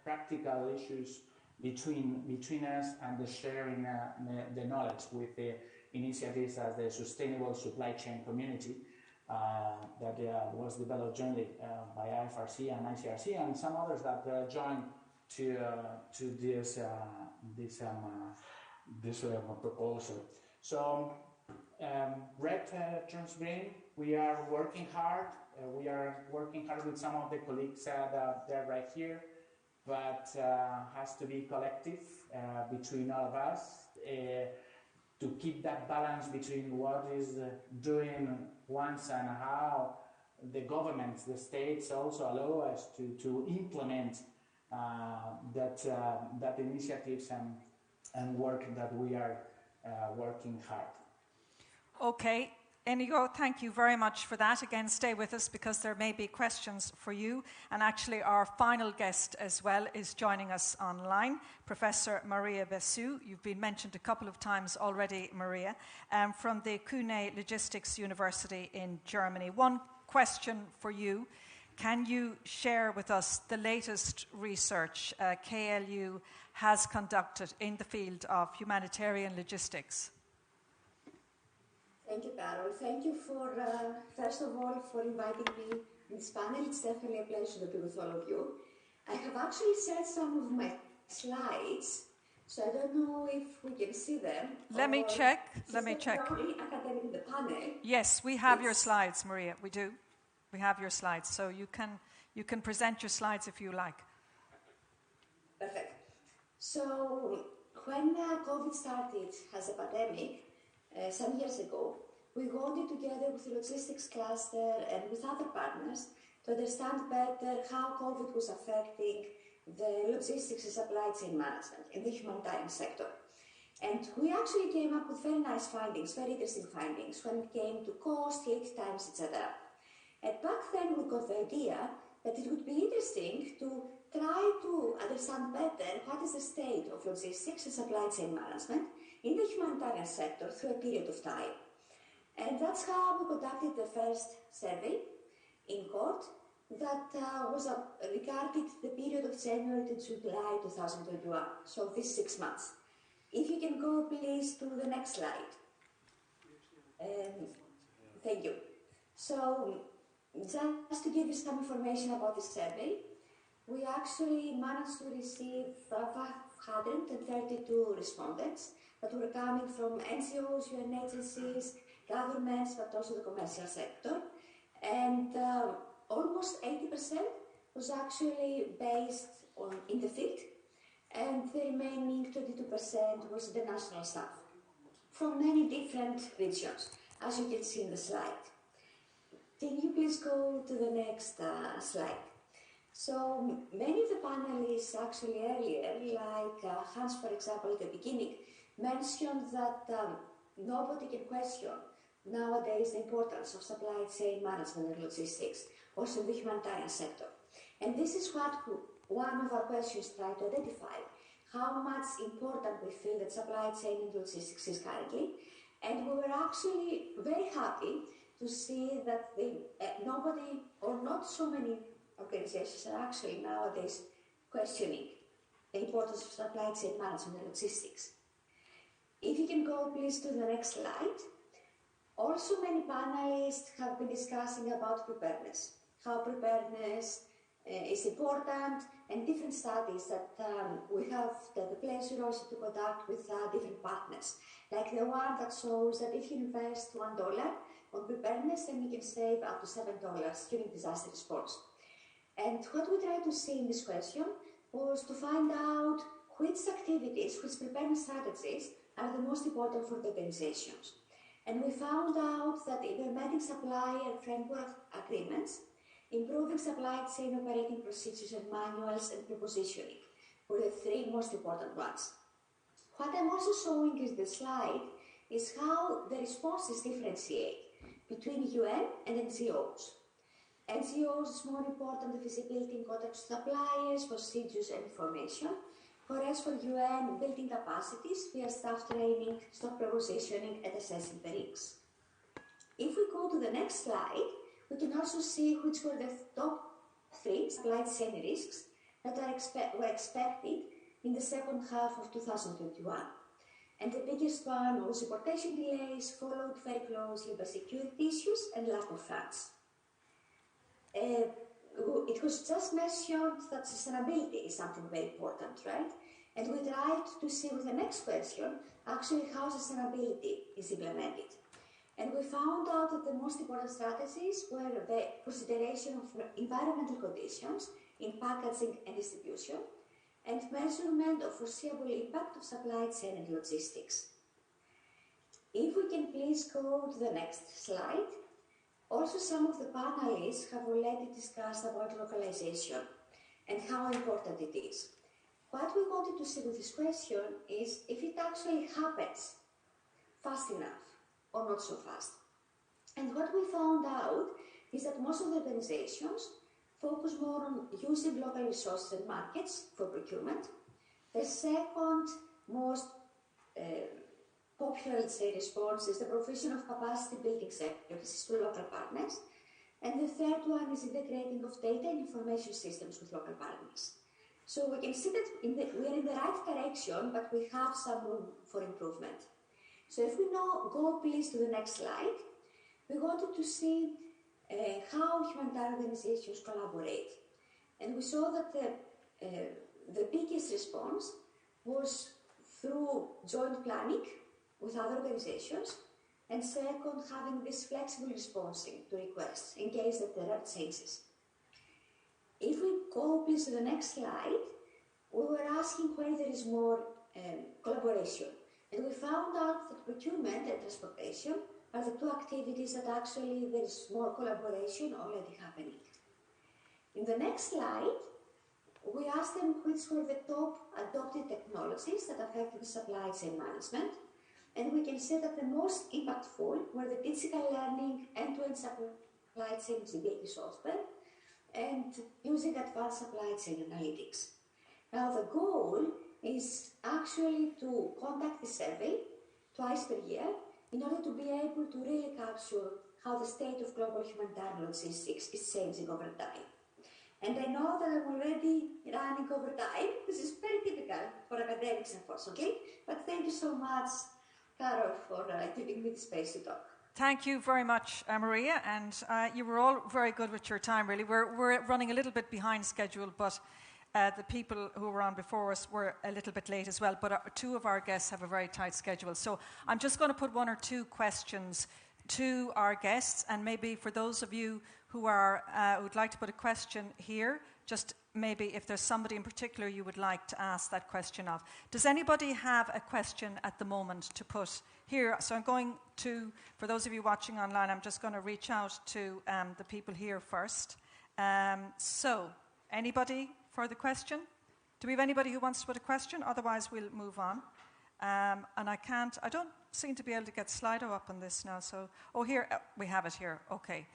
practical issues between us and the sharing the knowledge with the initiatives as the Sustainable Supply Chain Community that was developed jointly by IFRC and ICRC and some others that joined to this proposal. So red turns green. We are working hard. We are working hard with some of the colleagues that they're right here. but has to be collective between all of us to keep that balance between what is doing once and how the governments, the states also allow us to implement that initiatives and work that we are working hard. Okay. Inigo, thank you very much for that. Again, stay with us because there may be questions for you. And actually, our final guest as well is joining us online, Professor Maria Bessu. You've been mentioned a couple of times already, Maria, from the Kuhne Logistics University in Germany. One question for you. Can you share with us the latest research KLU has conducted in the field of humanitarian logistics? Thank you, Carol. Thank you for, first of all, for inviting me in this panel. It's definitely a pleasure to be with all of you. I have actually set some of my slides, so I don't know if we can see them. Let me check. Let me check. Academic in the panel. Yes, we have your slides, Maria. We do. We have your slides, so you can present your slides if you like. Perfect. So when COVID started as a pandemic, some years ago, we worked together with the logistics cluster and with other partners to understand better how COVID was affecting the logistics and supply chain management in the humanitarian sector. And we actually came up with very nice findings, very interesting findings when it came to cost, lead times, etc. And back then we got the idea that it would be interesting to try to understand better what is the state of logistics and supply chain management in the humanitarian sector through a period of time. And that's how we conducted the first survey in court that was regarded the period of January to July 2021, so this 6 months. If you can go please to the next slide. Thank you. So just to give you some information about this survey, we actually managed to receive 532 respondents that were coming from NGOs, UN agencies, governments, but also the commercial sector. And almost 80% was actually based in the field, and the remaining 22% was the national staff from many different regions, as you can see in the slide. Can you please go to the next slide? So many of the panelists actually earlier, like Hans, for example, at the beginning, mentioned that nobody can question nowadays the importance of supply chain management and logistics, also in the humanitarian sector. And this is what one of our questions tried to identify, how much important we feel that supply chain and logistics is currently. And we were actually very happy to see that nobody or not so many organizations are actually nowadays questioning the importance of supply chain management and logistics. If you can go please to the next slide. Also many panelists have been discussing about preparedness, how preparedness is important, and different studies that we have the pleasure also to conduct with different partners, like the one that shows that if you invest $1 on preparedness, then you can save up to $7 during disaster response. And what we tried to see in this question was to find out which activities, which preparedness strategies are the most important for the organizations. And we found out that implementing supplier framework agreements, improving supply chain operating procedures and manuals, and prepositioning were the three most important ones. What I'm also showing in the slide is how the responses differentiate between UN and NGOs. NGOs is more important the visibility in contact with suppliers, procedures and information, whereas for UN, building capacities via staff training, stock prepositioning and assessing the risks. If we go to the next slide, we can also see which were the top 3 supply chain risks that were expected in the second half of 2021. And the biggest one was importation delays, followed very closely by security issues and lack of funds. It was just mentioned that sustainability is something very important, right? And we tried to see with the next question actually how sustainability is implemented. And we found out that the most important strategies were the consideration of environmental conditions in packaging and distribution, and measurement of foreseeable impact of supply chain and logistics. If we can please go to the next slide. Also, some of the panelists have already discussed about localization and how important it is. What we wanted to see with this question is if it actually happens fast enough or not so fast. And what we found out is that most of the organizations focus more on using local resources and markets for procurement. The second most popular, let's say, response is the provision of capacity building services to local partners. And the third one is integrating of data and information systems with local partners. So we can see that we are in the right direction, but we have some room for improvement. So if we now go please to the next slide, we wanted to see how humanitarian organizations collaborate. And we saw that the biggest response was through joint planning with other organizations, and second, having this flexible responding to requests in case that there are changes. If we go please to the next slide, we were asking where there is more collaboration. And we found out that procurement and transportation are the two activities that actually there is more collaboration already happening. In the next slide, we asked them which were the top adopted technologies that affected the supply chain management. And we can say that the most impactful were the digital learning, end-to-end supply chain visibility software, and using advanced supply chain analytics. Now the goal is actually to conduct the survey twice per year in order to be able to really capture how the state of global humanitarian logistics is changing over time. And I know that I'm already running over time. This is very typical for academics, unfortunately. But thank you so much, Carol, for giving me the space to talk. Thank you very much, Maria, and you were all very good with your time, really. We're running a little bit behind schedule, but the people who were on before us were a little bit late as well, but two of our guests have a very tight schedule. So I'm just going to put one or two questions to our guests, and maybe for those of you who would like to put a question here, just maybe if there's somebody in particular you would like to ask that question of. Does anybody have a question at the moment to put here? So I'm going to, for those of you watching online, I'm just going to reach out to the people here first. So, anybody for the question? Do we have anybody who wants to put a question? Otherwise, we'll move on. And I don't seem to be able to get Slido up on this now. So, here, we have it here. Okay.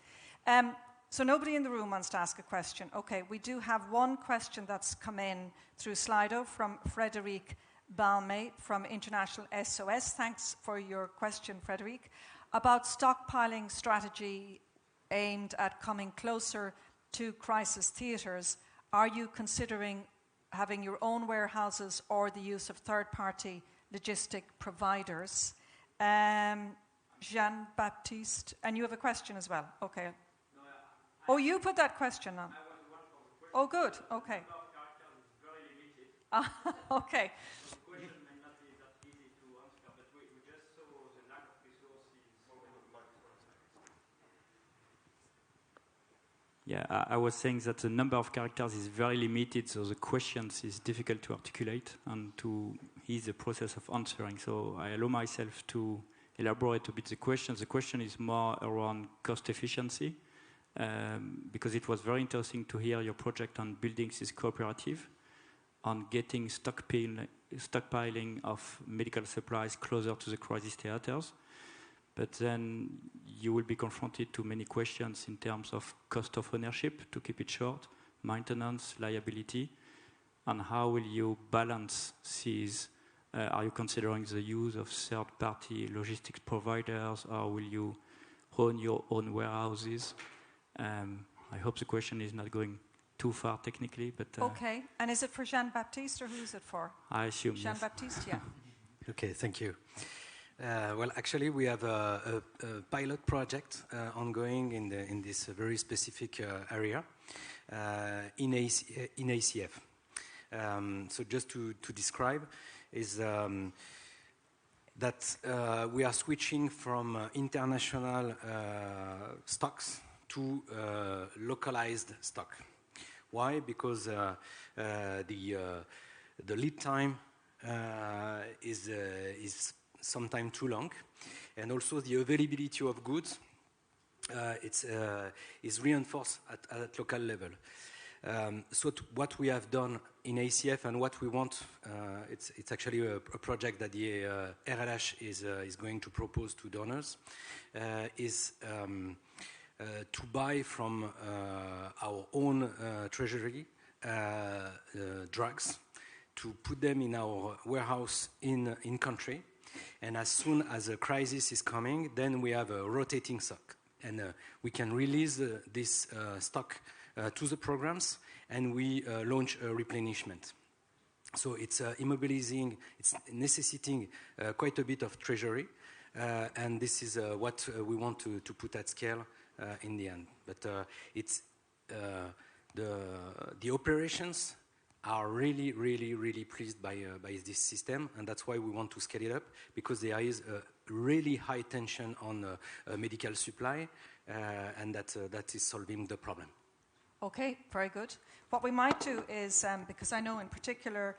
So nobody in the room wants to ask a question. Okay, we do have one question that's come in through Slido from Frederic Balme from International SOS. Thanks for your question, Frederic. About stockpiling strategy aimed at coming closer to crisis theatres, are you considering having your own warehouses or the use of third-party logistic providers? Jean-Baptiste, and you have a question as well. Okay. Oh, you put that question on. Oh, good. Okay. Okay. The question may not be that easy to answer, but we just saw the lack of resources. Yeah, I was saying that the number of characters is very limited, so the questions is difficult to articulate and to ease the process of answering. So I allow myself to elaborate a bit the question. The question is more around cost efficiency. Because it was very interesting to hear your project on building this cooperative, on getting stockpiling of medical supplies closer to the crisis theaters. But then you will be confronted to many questions in terms of cost of ownership, to keep it short, maintenance, liability, and how will you balance these? Are you considering the use of third-party logistics providers, or will you own your own warehouses? I hope the question is not going too far technically, but... okay, and is it for Jean-Baptiste, or who is it for? I assume, Jean-Baptiste, yes. Yeah. Okay, thank you. Well, actually, we have a pilot project ongoing in this very specific area in ACF. So just to describe, is that we are switching from international stocks to localized stock. Why? Because the lead time is sometimes too long, and also the availability of goods is reinforced at local level. So what we have done in ACF and what we want, it's actually a project that the RLH is going to propose to donors, is to buy from our own treasury drugs, to put them in our warehouse in country, and as soon as a crisis is coming, then we have a rotating stock, and we can release this stock to the programs, and we launch a replenishment. So it's immobilizing, it's necessitating quite a bit of treasury, and this is what we want to put at scale in the end. But it's the operations are really, really, really pleased by this system, and that's why we want to scale it up, because there is a really high tension on medical supply, and that is solving the problem. Okay, very good. What we might do is, because I know in particular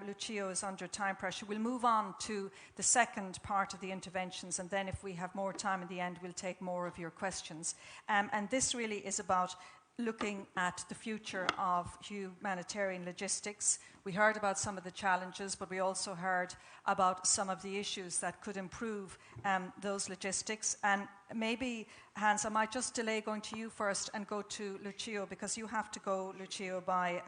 Lucio is under time pressure, we'll move on to the second part of the interventions, and then if we have more time in the end, we'll take more of your questions. And this really is about looking at the future of humanitarian logistics. We heard about some of the challenges, but we also heard about some of the issues that could improve those logistics. And maybe, Hans, I might just delay going to you first and go to Lucio, because you have to go, Lucio, by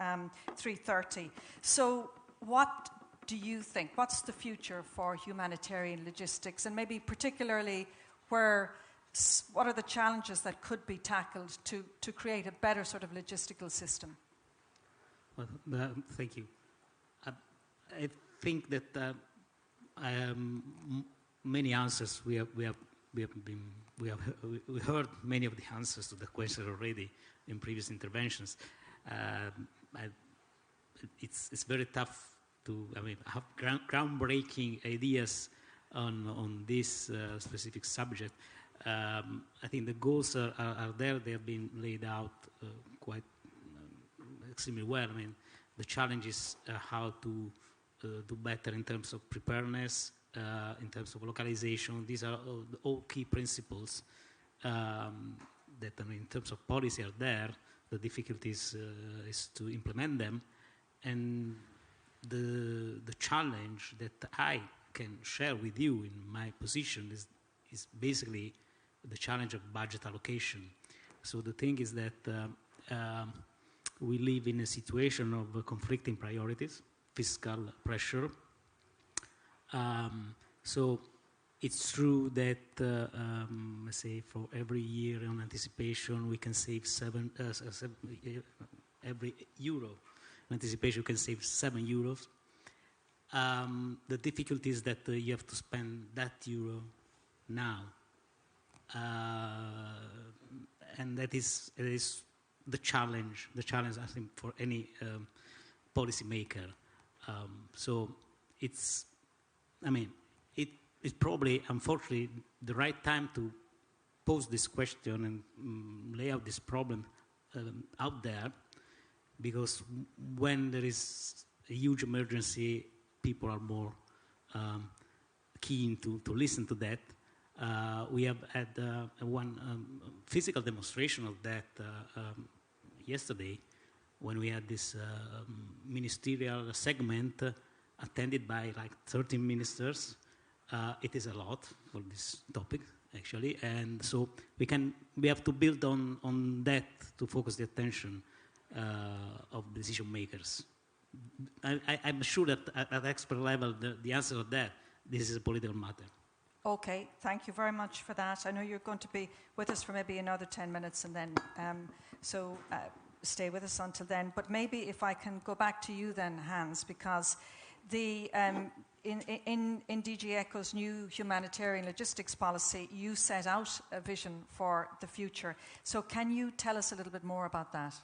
3:30. So what do you think? What's the future for humanitarian logistics? And maybe particularly what are the challenges that could be tackled to create a better sort of logistical system? Well, thank you. I think that many answers we heard many of the answers to the question already in previous interventions. It's very tough to have groundbreaking ideas on this specific subject. I think the goals are there. They have been laid out quite extremely well. I mean, the challenge is how to do better in terms of preparedness, in terms of localization. These are all key principles that, in terms of policy, are there. The difficulties is to implement them, and the challenge that I can share with you in my position is basically the challenge of budget allocation. So the thing is that we live in a situation of conflicting priorities, fiscal pressure. So it's true that, let's say, for every year on anticipation, we can save every euro in anticipation, we can save €7. The difficulty is that you have to spend that euro now. And that is the challenge, I think, for any policymaker. So it's probably, unfortunately, the right time to pose this question and lay out this problem out there, because when there is a huge emergency, people are more keen to listen to that. We have had one physical demonstration of that yesterday, when we had this ministerial segment attended by like 13 ministers. It is a lot for this topic, actually, and so we have to build on that to focus the attention of decision makers. I'm sure that at expert level, the answer to that, this is a political matter. Okay, thank you very much for that. I know you're going to be with us for maybe another 10 minutes, and then so stay with us until then. But maybe if I can go back to you then, Hans, because the in DG ECHO's new humanitarian logistics policy, you set out a vision for the future. So can you tell us a little bit more about that?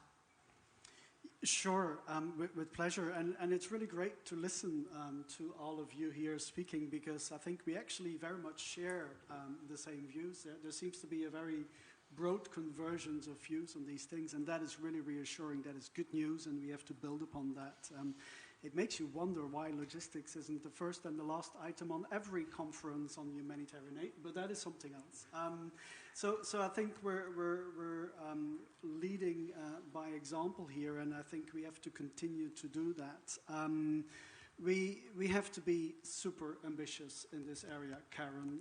Sure, with pleasure. And it's really great to listen to all of you here speaking, because I think we actually very much share the same views. There seems to be a very broad convergence of views on these things, and that is really reassuring. That is good news, and we have to build upon that. it makes you wonder why logistics isn't the first and the last item on every conference on humanitarian aid, but that is something else. So I think we're leading by example here, and I think we have to continue to do that. We have to be super ambitious in this area, Karen.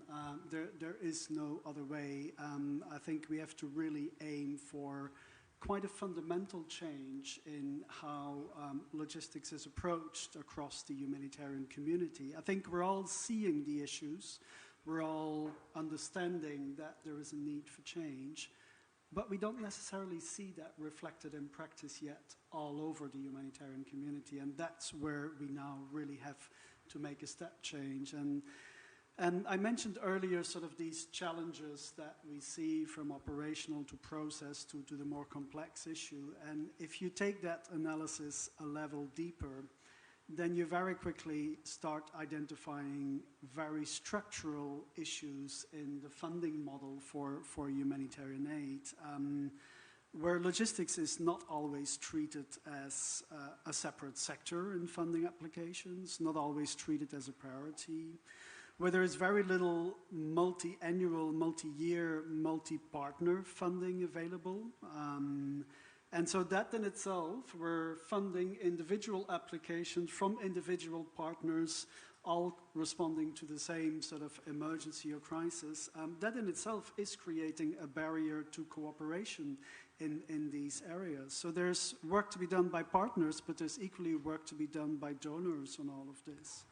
There is no other way. I think we have to really aim for quite a fundamental change in how logistics is approached across the humanitarian community. I think we're all seeing the issues. We're all understanding that there is a need for change, but we don't necessarily see that reflected in practice yet all over the humanitarian community, and that's where we now really have to make a step change. And I mentioned earlier sort of these challenges that we see from operational to process to the more complex issue, and if you take that analysis a level deeper, then you very quickly start identifying very structural issues in the funding model for humanitarian aid, where logistics is not always treated as a separate sector in funding applications, not always treated as a priority, where there is very little multi-annual, multi-year, multi-partner funding available. And so that in itself, we're funding individual applications from individual partners, all responding to the same sort of emergency or crisis. That in itself is creating a barrier to cooperation in these areas. So there's work to be done by partners, but there's equally work to be done by donors on all of this.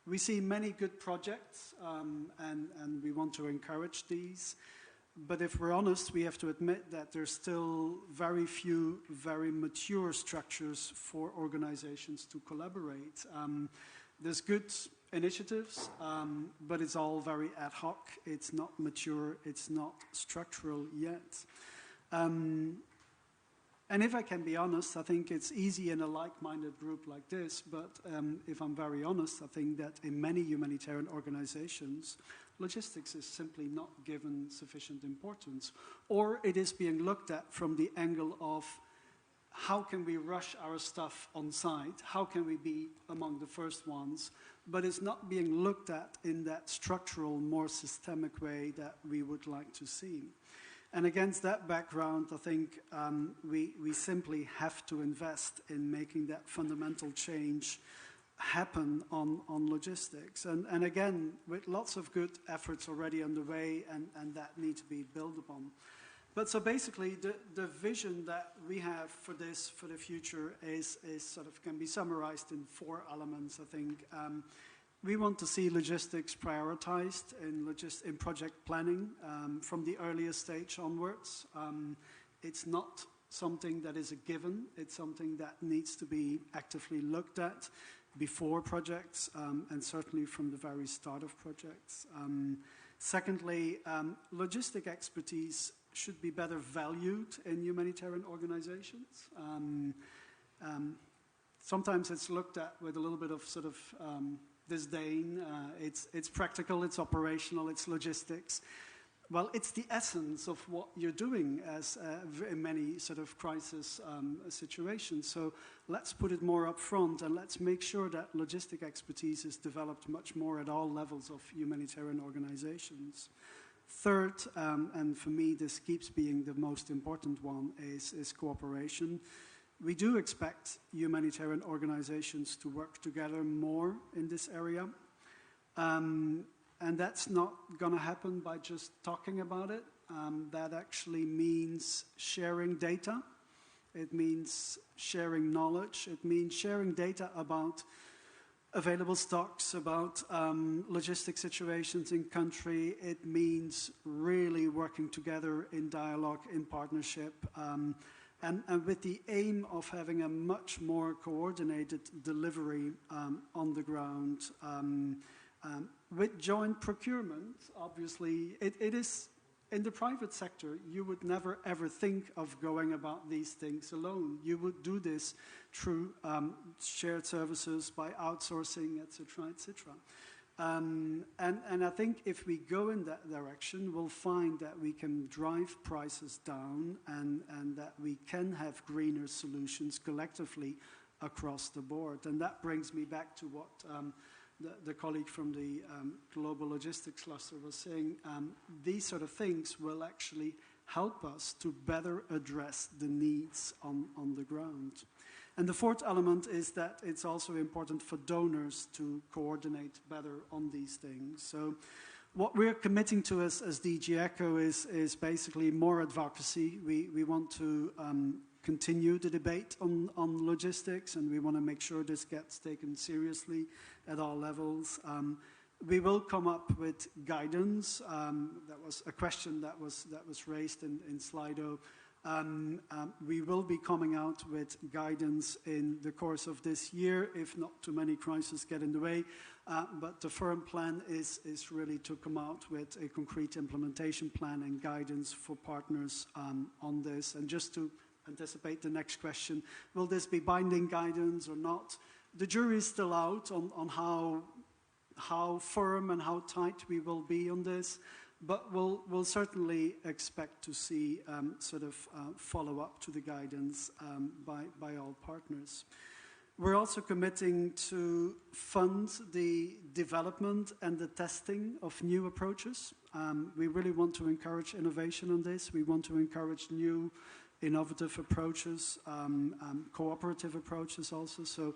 We see many good projects, and we want to encourage these. But if we're honest, we have to admit that there's still very few, very mature structures for organizations to collaborate. There's good initiatives, but it's all very ad hoc. It's not mature. It's not structural yet. And if I can be honest, I think it's easy in a like-minded group like this, but if I'm very honest, I think that in many humanitarian organizations, logistics is simply not given sufficient importance, or it is being looked at from the angle of how can we rush our stuff on site, how can we be among the first ones, but it's not being looked at in that structural, more systemic way that we would like to see. And against that background, I think we simply have to invest in making that fundamental change happen on logistics. And again, with lots of good efforts already underway, and that need to be built upon. But so basically, the vision that we have for this, for the future, is sort of can be summarized in 4 elements, I think. We want to see logistics prioritized in project planning from the earliest stage onwards. It's not something that is a given. It's something that needs to be actively looked at before projects, and certainly from the very start of projects. Secondly, logistic expertise should be better valued in humanitarian organizations. Sometimes it's looked at with a little bit of sort of disdain. It's practical, it's operational, it's logistics. Well, it's the essence of what you're doing as in many sort of crisis situations. So let's put it more up front, and let's make sure that logistic expertise is developed much more at all levels of humanitarian organizations. Third, and for me this keeps being the most important one, is cooperation. We do expect humanitarian organizations to work together more in this area. And that's not going to happen by just talking about it. That actually means sharing data. It means sharing knowledge. It means sharing data about available stocks, about logistic situations in country. It means really working together in dialogue, in partnership, and with the aim of having a much more coordinated delivery on the ground. With joint procurement, obviously, it is in the private sector, you would never ever think of going about these things alone. You would do this through shared services, by outsourcing, etc., etc. And I think if we go in that direction, we'll find that we can drive prices down and that we can have greener solutions collectively across the board. And that brings me back to what the colleague from the Global Logistics Cluster was saying. These sort of things will actually help us to better address the needs on the ground. And the fourth element is that it's also important for donors to coordinate better on these things. So what we're committing to as DG ECHO is basically more advocacy. We want to continue the debate on logistics, and we want to make sure this gets taken seriously at all levels. We will come up with guidance. That was a question that was raised in Slido. We will be coming out with guidance in the course of this year, if not too many crises get in the way. But the firm plan is really to come out with a concrete implementation plan and guidance for partners on this. And just to anticipate the next question, will this be binding guidance or not? The jury is still out on how firm and how tight we will be on this. But we'll certainly expect to see follow-up to the guidance by all partners. We're also committing to fund the development and the testing of new approaches. We really want to encourage innovation on this. We want to encourage new innovative approaches, cooperative approaches also. So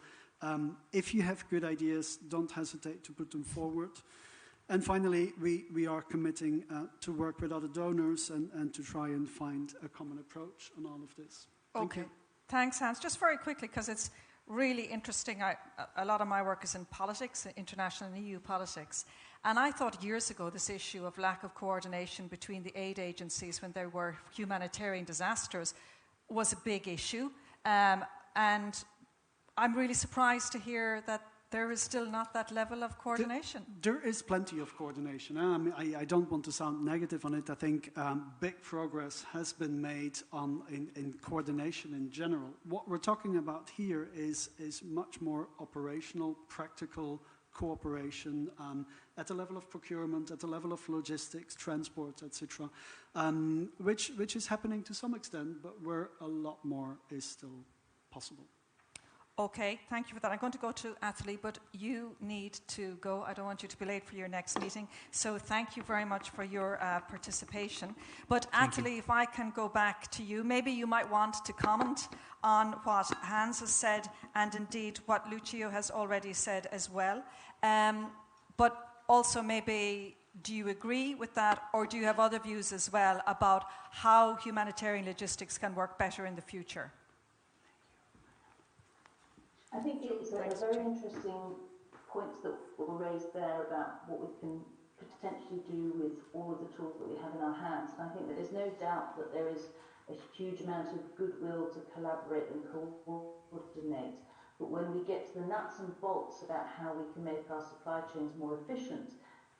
if you have good ideas, don't hesitate to put them forward. And finally, we are committing to work with other donors and to try and find a common approach on all of this. Thank you. Thanks, Hans. Just very quickly, because it's really interesting. A lot of my work is in politics, international and EU politics. And I thought years ago this issue of lack of coordination between the aid agencies when there were humanitarian disasters was a big issue. And I'm really surprised to hear that there is still not that level of coordination. There is plenty of coordination. I don't want to sound negative on it. I think big progress has been made in coordination in general. What we're talking about here is much more operational, practical cooperation at the level of procurement, at the level of logistics, transport, etc., which is happening to some extent, but where a lot more is still possible. Okay, thank you for that. I'm going to go to Athalie, but you need to go. I don't want you to be late for your next meeting. So thank you very much for your participation. But Athalie, if I can go back to you, maybe you might want to comment on what Hans has said and indeed what Lucio has already said as well. But also maybe, do you agree with that, or do you have other views as well about how humanitarian logistics can work better in the future? I think it's a very interesting points that were raised there about what we can potentially do with all of the tools that we have in our hands. And I think that there's no doubt that there is a huge amount of goodwill to collaborate and coordinate. But when we get to the nuts and bolts about how we can make our supply chains more efficient,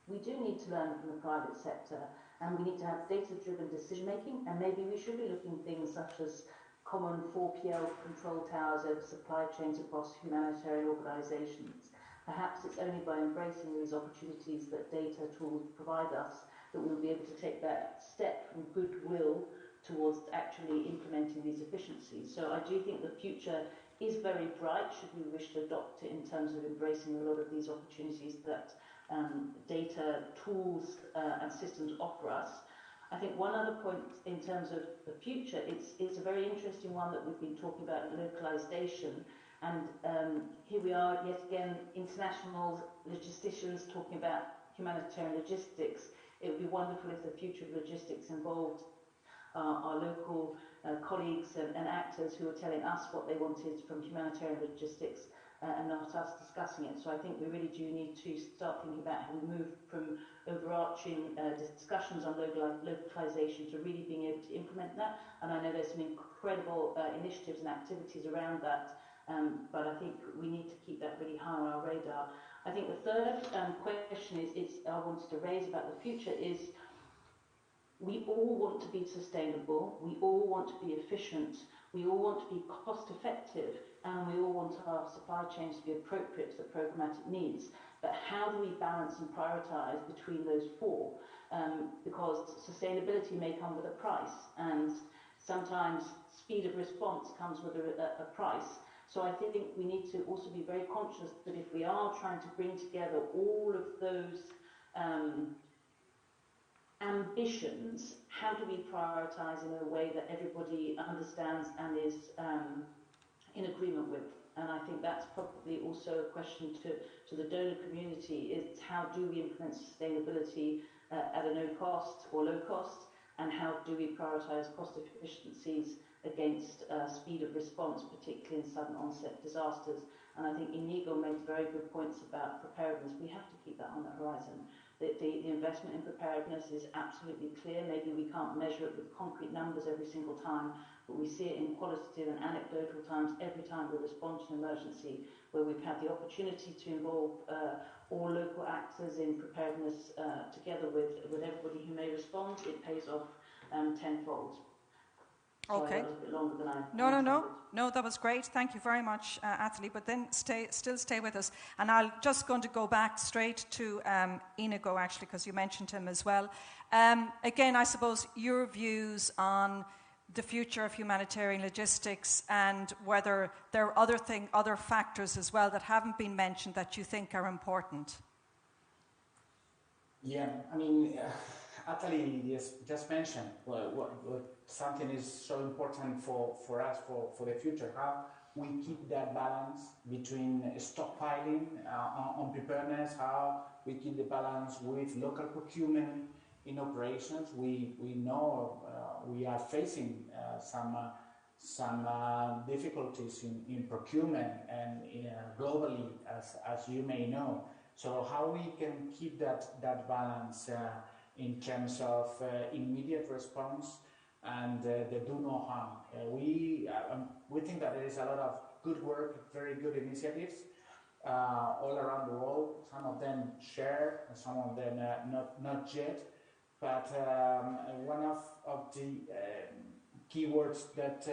we do need to learn from the private sector, and we need to have data-driven decision-making, and maybe we should be looking at things such as common 4PL control towers over supply chains across humanitarian organisations. Perhaps it's only by embracing these opportunities that data tools provide us that we'll be able to take that step from goodwill towards actually implementing these efficiencies. So I do think the future is very bright should we wish to adopt it in terms of embracing a lot of these opportunities that data tools and systems offer us. I think one other point in terms of the future, it's a very interesting one that we've been talking about, localization. And here we are, yet again, international logisticians talking about humanitarian logistics. It would be wonderful if the future of logistics involved our local colleagues and actors who are telling us what they wanted from humanitarian logistics and not us discussing it. So I think we really do need to start thinking about how we move from overarching discussions on localization to really being able to implement that. And I know there's some incredible initiatives and activities around that, but I think we need to keep that really high on our radar. I think the third question I wanted to raise about the future is we all want to be sustainable, we all want to be efficient, we all want to be cost effective, and we all want our supply chains to be appropriate to the programmatic needs. But how do we balance and prioritise between those four? Because sustainability may come with a price, and sometimes speed of response comes with a price. So I think we need to also be very conscious that if we are trying to bring together all of those ambitions, how do we prioritize in a way that everybody understands and is in agreement with? And I think that's probably also a question to the donor community, is how do we implement sustainability at a no cost or low cost, and how do we prioritize cost efficiencies against speed of response, particularly in sudden onset disasters. And I think Inigo made very good points about preparedness. We have to keep that on the horizon. The investment in preparedness is absolutely clear. Maybe we can't measure it with concrete numbers every single time, but we see it in qualitative and anecdotal times every time we respond to an emergency, where we've had the opportunity to involve all local actors in preparedness together with everybody who may respond. It pays off tenfold. Sorry, Okay. that was a bit longer than I No, that was great. Thank you very much, Athalie. But then still stay with us. And I'm just going to go back straight to Inigo, actually, because you mentioned him as well. Again, I suppose your views on the future of humanitarian logistics and whether there are other factors as well that haven't been mentioned that you think are important. Yeah, I mean, Athalie just mentioned what something is so important for us for the future, how we keep that balance between stockpiling on preparedness, how we keep the balance with local procurement in operations. We know we are facing some difficulties in procurement and globally, as you may know. So how we can keep that balance in terms of immediate response and the do no harm. We think that there is a lot of good work, very good initiatives all around the world. Some of them shared, some of them not yet. But one of the keywords that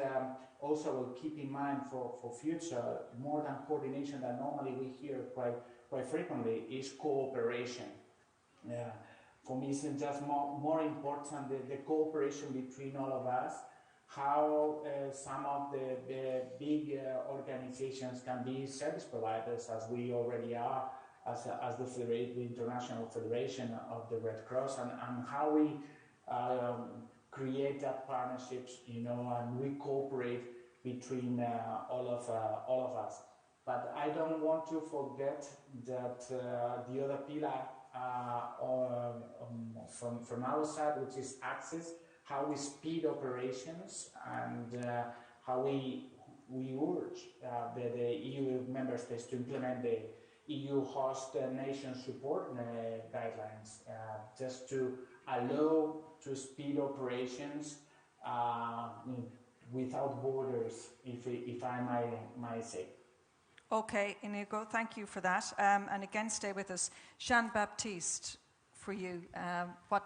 also will keep in mind for future, more than coordination that normally we hear quite frequently, is cooperation. For me, it's just more important the cooperation between all of us, how some of the big organizations can be service providers, as we already are, as the International Federation of the Red Cross, and how we create that partnerships, and we cooperate between all of us. But I don't want to forget that the other pillar from our side, which is access, how we speed operations, and how we urge the EU member states to implement the EU host nation support guidelines, just to allow to speed operations without borders, if I might say. Okay, Inigo, thank you for that. And again, stay with us. Jean-Baptiste, for you, what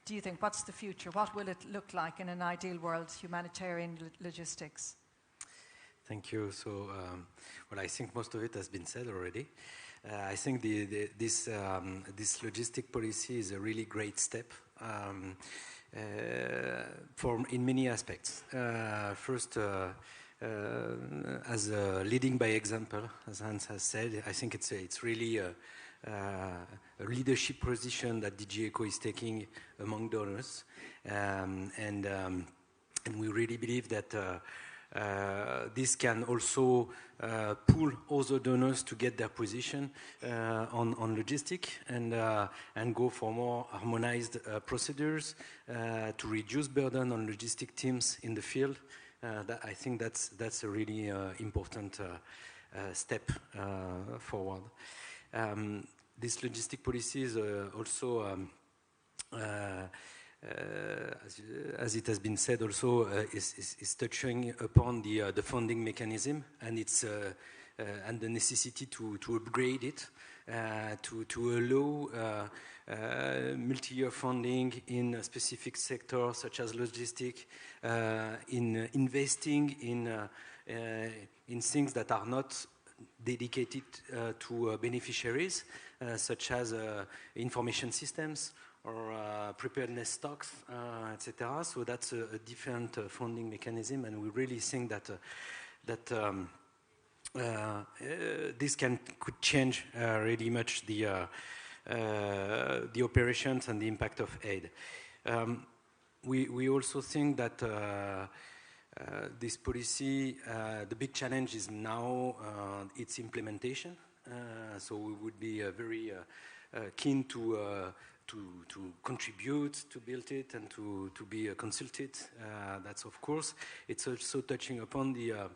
do you think? What's the future? What will it look like in an ideal world, humanitarian logistics? Thank you. So, well, I think most of it has been said already. I think this logistic policy is a really great step in many aspects. First, as a leading by example, as Hans has said, I think it's really a leadership position that DG ECHO is taking among donors, and we really believe that this can also pull other donors to get their position on logistic and go for more harmonized procedures to reduce burden on logistic teams in the field. I think that's a really important step forward. This logistic policy is also, as it has been said, also is touching upon the funding mechanism and its and the necessity to upgrade it to allow multi-year funding in a specific sector such as logistic, in investing in things that are not dedicated to beneficiaries, such as information systems or preparedness stocks, etc. So that's a different funding mechanism, and we really think that this could change really much the operations and the impact of aid. We also think that this policy, the big challenge is now its implementation. So we would be very keen to contribute to build it and to be consulted. That's of course. It's also touching upon the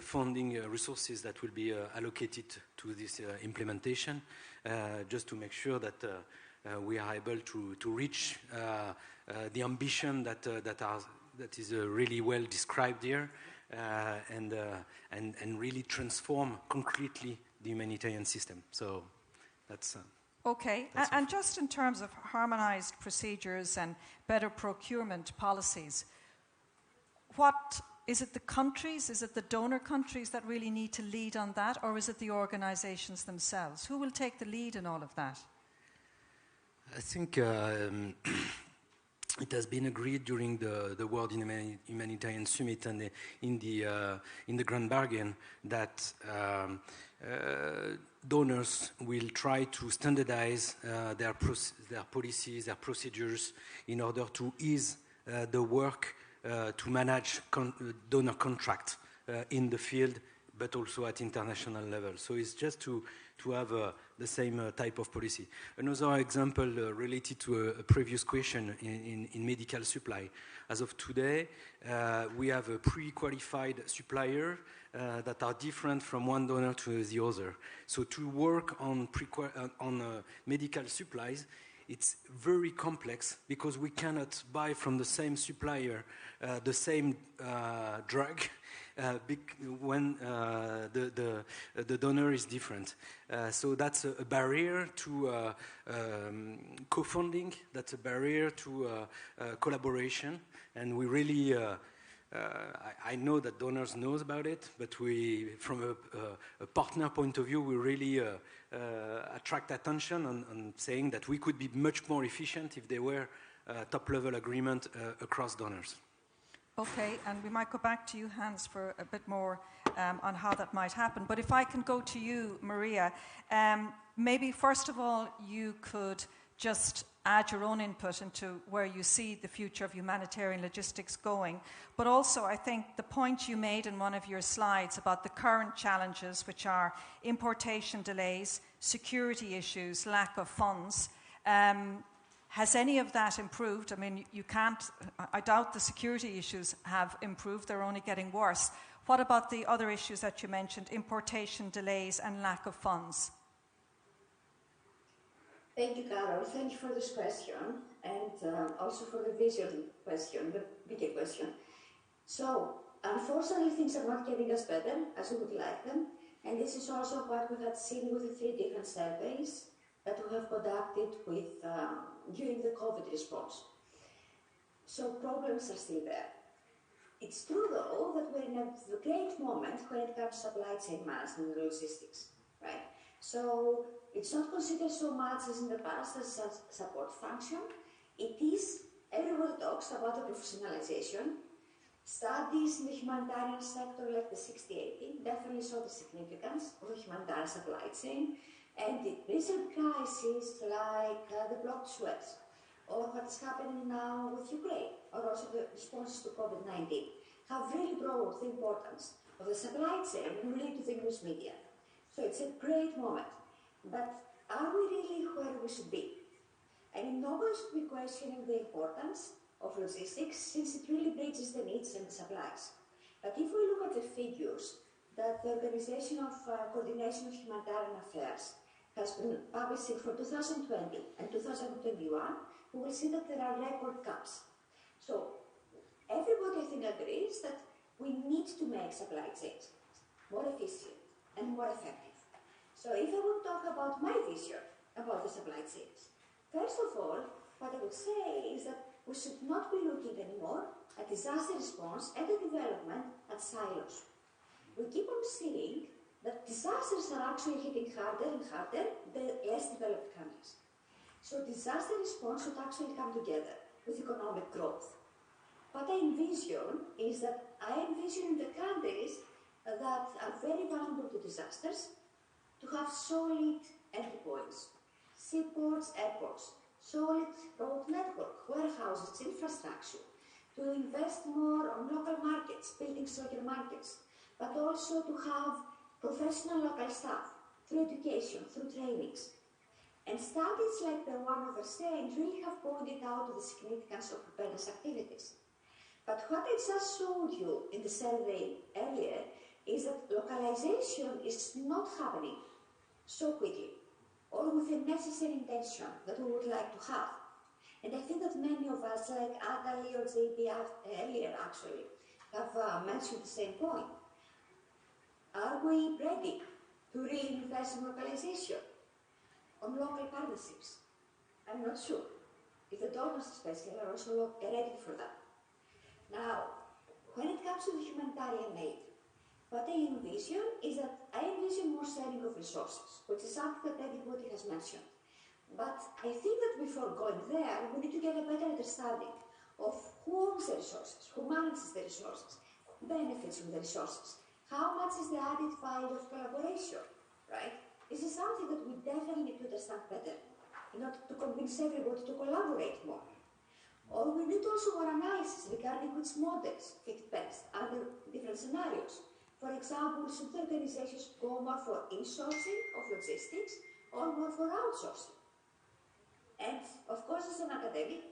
funding resources that will be allocated to this implementation, just to make sure that we are able to reach the ambition that is really well described here, and really transform concretely the humanitarian system. So that's. Okay, and just in terms of harmonized procedures and better procurement policies, what is it, the countries, is it the donor countries that really need to lead on that, or is it the organizations themselves? Who will take the lead in all of that? I think it has been agreed during the World Humanitarian Summit and in the Grand Bargain that donors will try to standardize their policies, their procedures, in order to ease the work to manage donor contract in the field, but also at international level. So it's just to have the same type of policy. Another example related to a previous question in medical supply. As of today, we have a pre-qualified supplier that are different from one donor to the other. So to work on medical supplies, it's very complex because we cannot buy from the same supplier the same drug when the donor is different. So that's a barrier to co-funding, that's a barrier to collaboration, and we really I know that donors knows about it, but we, from a partner point of view, we really attract attention on saying that we could be much more efficient if there were top-level agreement across donors. Okay, and we might go back to you, Hans, for a bit more on how that might happen. But if I can go to you, Maria, maybe first of all you could just add your own input into where you see the future of humanitarian logistics going. But also, I think the point you made in one of your slides about the current challenges, which are importation delays, security issues, lack of funds, has any of that improved? I mean, I doubt the security issues have improved, they're only getting worse. What about the other issues that you mentioned, importation delays and lack of funds? Thank you, Carol. Thank you for this question, and also for the vision question, the bigger question. So, unfortunately, things are not getting as better as we would like them, and this is also what we had seen with the 3 different surveys that we have conducted with during the COVID response. So, problems are still there. It's true, though, that we're in a great moment when it comes to supply chain management and logistics, right? So, it's not considered so much as in the past as a support function. It is, everybody talks about the professionalization. Studies in the humanitarian sector like the 60-80 definitely saw the significance of the humanitarian supply chain. And the recent crises like the blocked Suez, or what is happening now with Ukraine, or also the responses to COVID-19, have really brought the importance of the supply chain really to the news media. So it's a great moment. But are we really where we should be? I mean, nobody should be questioning the importance of logistics since it really bridges the needs and the supplies. But if we look at the figures that the Organization of Coordination of Humanitarian Affairs has been publishing for 2020 and 2021, we will see that there are record gaps. So everybody, I think, agrees that we need to make supply chains more efficient and more effective. So if I would talk about my vision about the supply chains, first of all, what I would say is that we should not be looking anymore at disaster response and the development at silos. We keep on seeing that disasters are actually hitting harder and harder the less developed countries. So disaster response should actually come together with economic growth. What I envision is that I envision the countries that are very vulnerable to disasters, to have solid entry points, seaports, airports, solid road network, warehouses, infrastructure, to invest more on local markets, building stronger markets, but also to have professional local staff through education, through trainings. And studies like the one over saying really have pointed out the significance of preparedness activities. But what I just showed you in the survey earlier is that localization is not happening so quickly or with the necessary intention that we would like to have. And I think that many of us, like Natalie or JB earlier actually, have mentioned the same point. Are we ready to really invest in localization, on local partnerships? I'm not sure. If the donors especially are also ready for that. Now, when it comes to the humanitarian aid, what I envision is that I envision more sharing of resources, which is something that everybody has mentioned. But I think that before going there, we need to get a better understanding of who owns the resources, who manages the resources, who benefits from the resources, how much is the added value of collaboration, right? This is something that we definitely need to understand better in order to convince everybody to collaborate more. Or we need also more analysis regarding which models fit best under different scenarios. For example, should the organizations go more for insourcing of logistics or more for outsourcing? And of course, as an academic,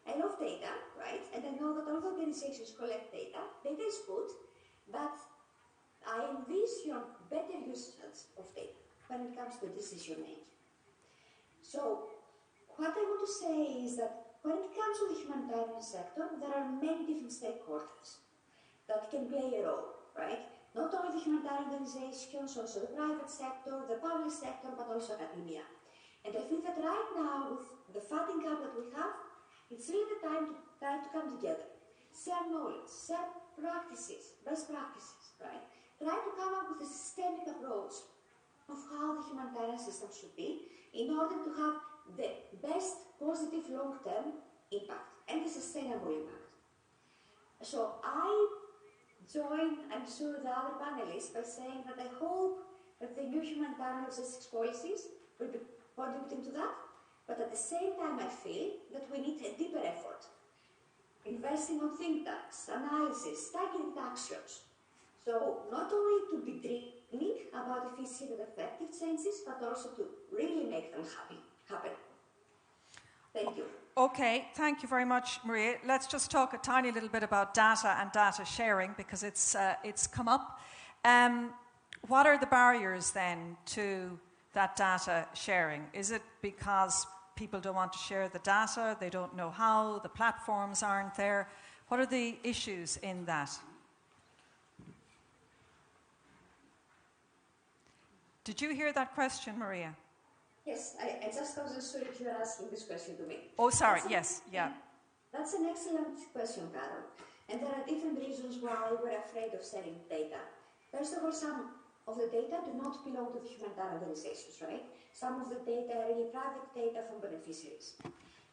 I love data, right? And I know that all the organizations collect data. Data is good, but I envision better usage of data when it comes to decision making. So, what I want to say is that when it comes to the humanitarian sector, there are many different stakeholders that can play a role, right? Not only the humanitarian organizations, also the private sector, the public sector, but also academia. And I think that right now, with the funding gap that we have, it's really the time to try to come together, share knowledge, share practices, best practices, right? Try to come up with a systemic approach of how the humanitarian system should be in order to have the best positive long-term impact and the sustainable impact. So I join, I'm sure, the other panelists by saying that I hope that the new humanitarian logistics policies will be contributing to that, but at the same time I feel that we need a deeper effort, investing on think tanks, analysis, targeted actions. So not only to be dreaming about efficient and effective changes, but also to really make them happen. Thank you. Okay, thank you very much, Maria. Let's just talk a tiny little bit about data and data sharing because it's come up. What are the barriers then to that data sharing? Is it because people don't want to share the data, they don't know how, the platforms aren't there? What are the issues in that? Did you hear that question, Maria? Yes, I just wasn't sure if you were asking this question to me. Oh, sorry, yes, yeah. That's an excellent question, Carol. And there are different reasons why we're afraid of sharing data. First of all, some of the data do not belong to the humanitarian organizations, right? Some of the data are really private data from beneficiaries.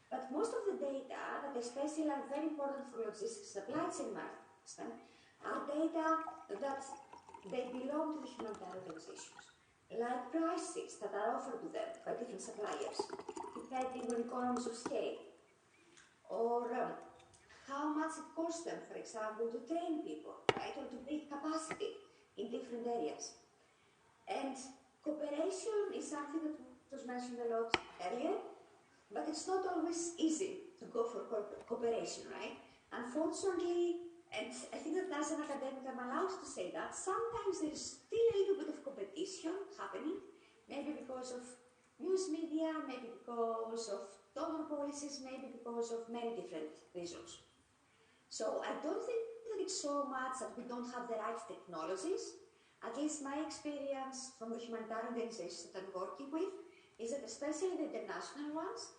But most of the data that especially are very important for logistics supply chain management are data that they belong to the humanitarian organizations, like prices that are offered to them by different suppliers, depending on economies of scale, or how much it costs them, for example, to train people, right, or to build capacity in different areas. And cooperation is something that was mentioned a lot earlier, but it's not always easy to go for cooperation, right? Unfortunately, and I think that as an academic I'm allowed to say that, sometimes there's still a little bit of competition happening, maybe because of news media, maybe because of donor policies, maybe because of many different reasons. So I don't think that it's so much that we don't have the right technologies. At least my experience from the humanitarian organizations that I'm working with is that especially the international ones,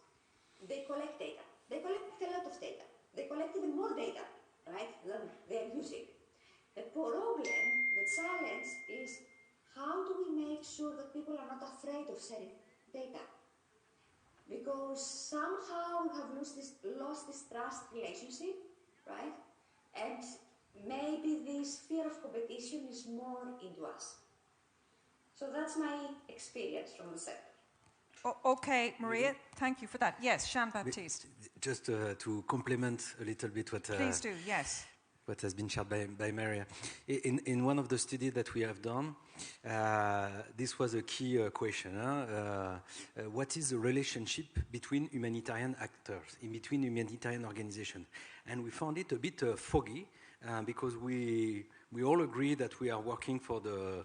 they collect data. They collect a lot of data. They collect even more data, right, than they're using. The problem, the challenge is how do we make sure that people are not afraid of sharing data? Because somehow we have lost this trust relationship, right? And maybe this fear of competition is more into us. So that's my experience from the sector. Okay, Maria, thank you for that. Yes, Jean-Baptiste. Just to complement a little bit what... Please do, yes. What has been shared by Maria. In one of the studies that we have done, this was a key question. What is the relationship between humanitarian actors, in between humanitarian organizations? And we found it a bit foggy because we all agree that we are working for the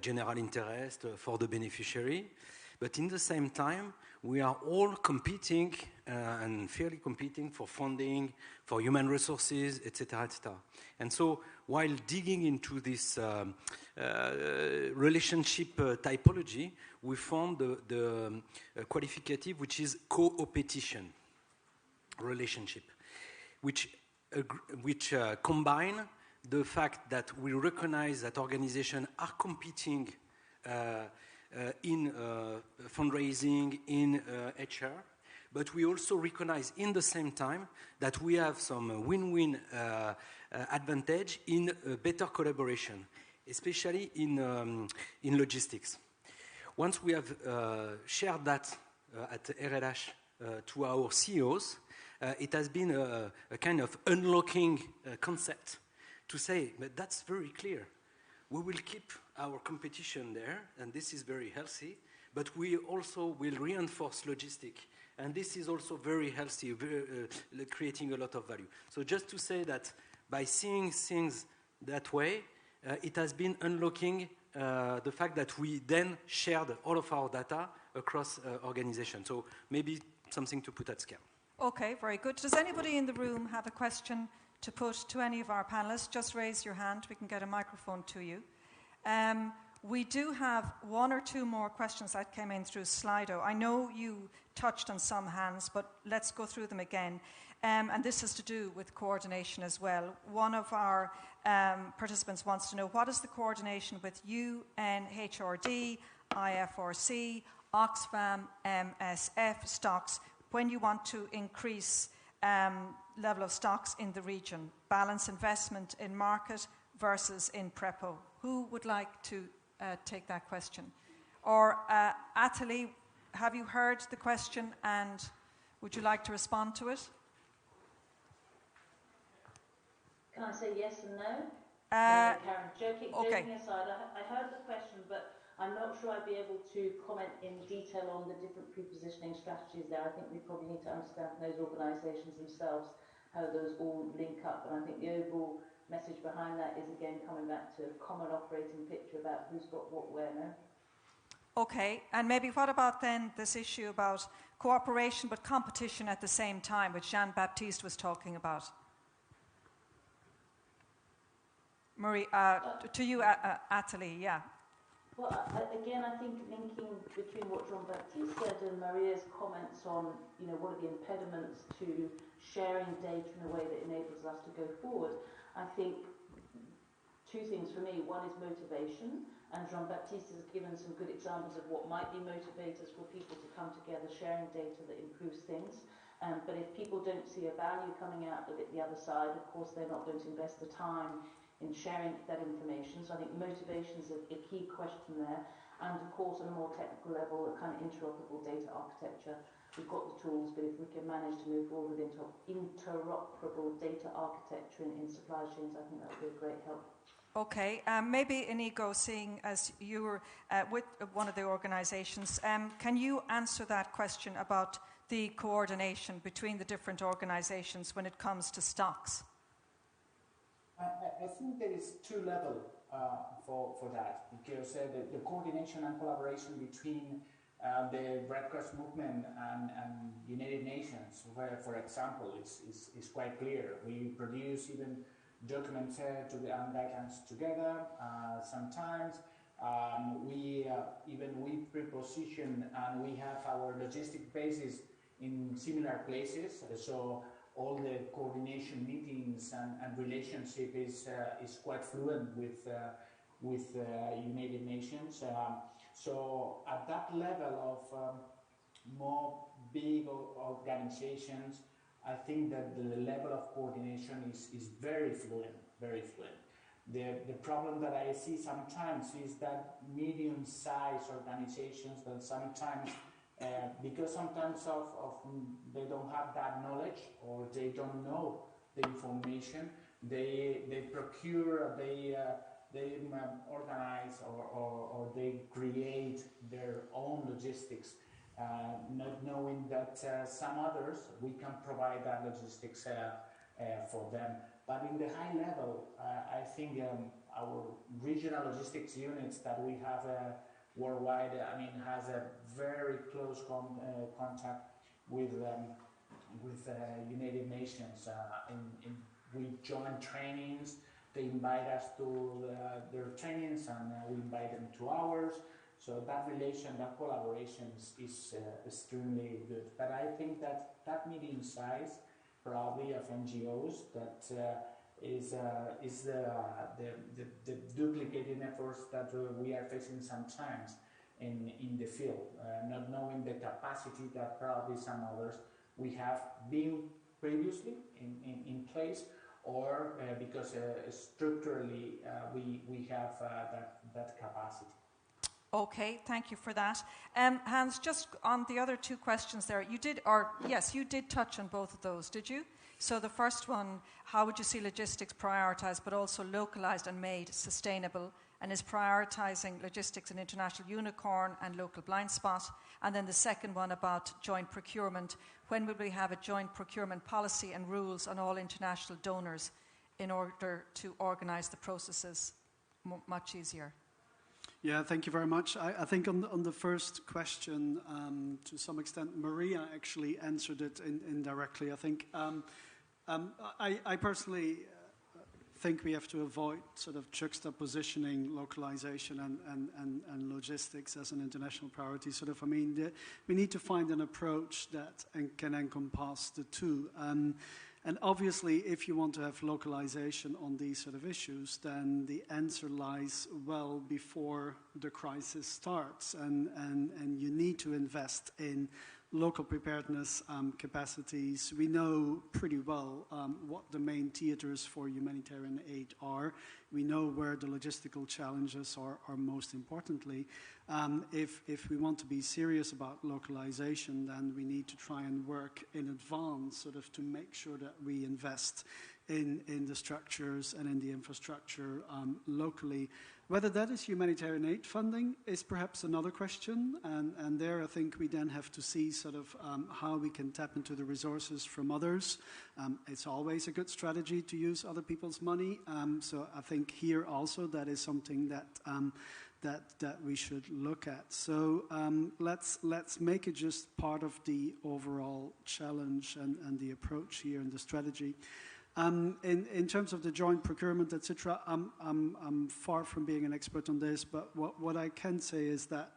general interest, for the beneficiary. But in the same time, we are all competing and fairly competing for funding, for human resources, etc., etc. And so, while digging into this relationship typology, we found the qualificative, which is co-opetition relationship, which combine the fact that we recognize that organizations are competing in fundraising, in HR, but we also recognize in the same time that we have some win-win advantage in better collaboration, especially in logistics. Once we have shared that at RLH to our CEOs, it has been a kind of unlocking concept to say, but that's very clear. We will keep our competition there, and this is very healthy, but we also will reinforce logistics, and this is also very healthy, creating a lot of value. So just to say that by seeing things that way, it has been unlocking the fact that we then shared all of our data across organizations. So maybe something to put at scale. Okay, very good. Does anybody in the room have a question to put to any of our panelists? Just raise your hand. We can get a microphone to you. We do have one or two more questions that came in through Slido. I know you touched on some hands, but let's go through them again. And this has to do with coordination as well. One of our participants wants to know, what is the coordination with UNHRD, IFRC, Oxfam, MSF stocks when you want to increase level of stocks in the region, balance investment in market versus in PREPO? Who would like to take that question? Or Atali, have you heard the question and would you like to respond to it? Can I say yes and no? Karen, joking aside, I heard the question, but I'm not sure I'd be able to comment in detail on the different pre-positioning strategies there. I think we probably need to understand from those organisations themselves how those all link up. And I think the overall message behind that is, again, coming back to a common operating picture about who's got what where now. Okay, and maybe what about then this issue about cooperation but competition at the same time, which Jean-Baptiste was talking about? Marie, to you, Atali, yeah. Well, again, I think linking between what Jean-Baptiste said and Maria's comments on, what are the impediments to sharing data in a way that enables us to go forward, I think two things for me. One is motivation, and Jean-Baptiste has given some good examples of what might be motivators for people to come together, sharing data that improves things. But if people don't see a value coming out of it the other side, of course, they're not going to invest the time in sharing that information. So I think motivation is a key question there. And of course, on a more technical level, a kind of interoperable data architecture. We've got the tools, but if we can manage to move forward with interoperable data architecture in supply chains, I think that would be a great help. Okay, maybe Inigo, seeing as you were with one of the organisations, can you answer that question about the coordination between the different organisations when it comes to stocks? I think there is two levels for that, because the coordination and collaboration between the Red Cross movement and United Nations, where, for example, is quite clear. We produce even documents to the guidelines together. Sometimes we pre-position and we have our logistic bases in similar places. So all the coordination meetings and relationship is quite fluent with United Nations. So at that level of more big organizations, I think that the level of coordination is very fluent, very fluent. The problem that I see sometimes is that medium-sized organizations that sometimes, because sometimes they don't have that knowledge or they don't know the information, they procure, they organize or they create their own logistics, not knowing that some others, we can provide that logistics for them. But in the high level, I think our regional logistics units that we have worldwide, has a very close contact with United Nations. We join trainings. They invite us to their trainings, and we invite them to ours. So that relation, that collaboration is extremely good. But I think that medium size, probably of NGOs, that is the duplicating efforts that we are facing sometimes in the field, not knowing the capacity that probably some others we have been previously in place, or because structurally we have that capacity. Okay, thank you for that. Hans, just on the other two questions there, you did touch on both of those, did you? So the first one, how would you see logistics prioritised but also localised and made sustainable? And is prioritising logistics an international unicorn and local blind spot? And then the second one about joint procurement. When will we have a joint procurement policy and rules on all international donors in order to organise the processes much easier? Yeah, thank you very much. I think on the first question, to some extent, Maria actually answered it indirectly. I think I personally think we have to avoid sort of juxtapositioning localization and logistics as an international priority. We need to find an approach that can encompass the two. And obviously, if you want to have localization on these sort of issues, then the answer lies well before the crisis starts. And you need to invest in local preparedness capacities. We know pretty well what the main theaters for humanitarian aid are. We know where the logistical challenges are most importantly. If we want to be serious about localization, then we need to try and work in advance sort of to make sure that we invest in the structures and in the infrastructure locally. Whether that is humanitarian aid funding is perhaps another question, and there I think we then have to see sort of how we can tap into the resources from others. It's always a good strategy to use other people's money, so I think here also that is something that we should look at. So let's make it just part of the overall challenge and the approach here and the strategy. In terms of the joint procurement, etc., I'm far from being an expert on this, but what I can say is that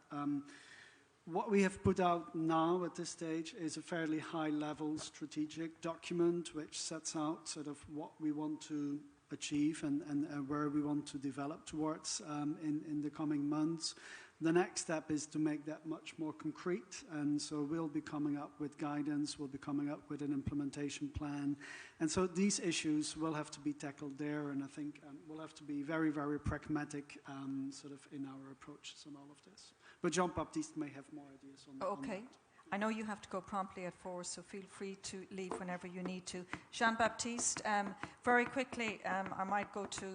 what we have put out now at this stage is a fairly high-level strategic document which sets out sort of what we want to achieve and where we want to develop towards in the coming months. The next step is to make that much more concrete, and so we'll be coming up with guidance, we'll be coming up with an implementation plan, and so these issues will have to be tackled there, and I think we'll have to be very, very pragmatic sort of in our approaches on all of this. But Jean-Baptiste may have more ideas on that. Okay. I know you have to go promptly at 4, so feel free to leave whenever you need to. Jean-Baptiste, very quickly, I might go to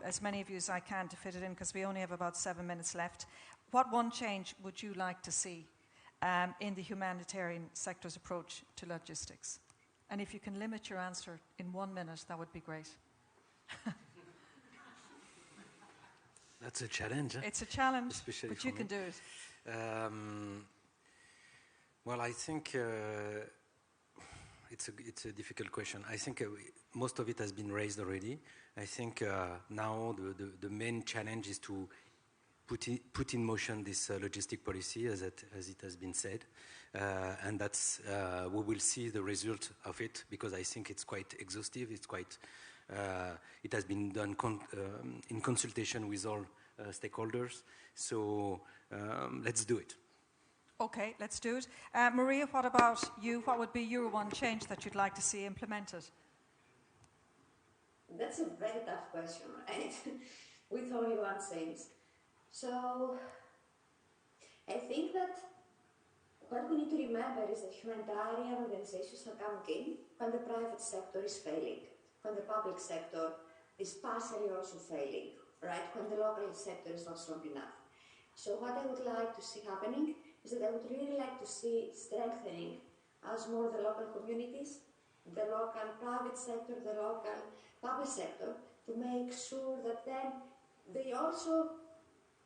as many of you as I can to fit it in because we only have about 7 minutes left. What one change would you like to see in the humanitarian sector's approach to logistics? And if you can limit your answer in 1 minute, that would be great. That's a challenge. It's a challenge, especially but you can do it. Well, I think it's a difficult question. I think most of it has been raised already. I think now the main challenge is to put in motion this logistic policy, as it has been said, and that's we will see the result of it because I think it's quite exhaustive. It's quite it has been done in consultation with all stakeholders. So let's do it. Okay, let's do it. Maria, what about you? What would be your one change that you'd like to see implemented? That's a very tough question, right? With only one sentence. So, I think that what we need to remember is that humanitarian organizations are coming in when the private sector is failing, when the public sector is partially also failing, right? When the local sector is not strong enough. So what I would like to see happening is that I would really like to see strengthening as more the local communities, the local private sector, the local public sector, to make sure that then they also,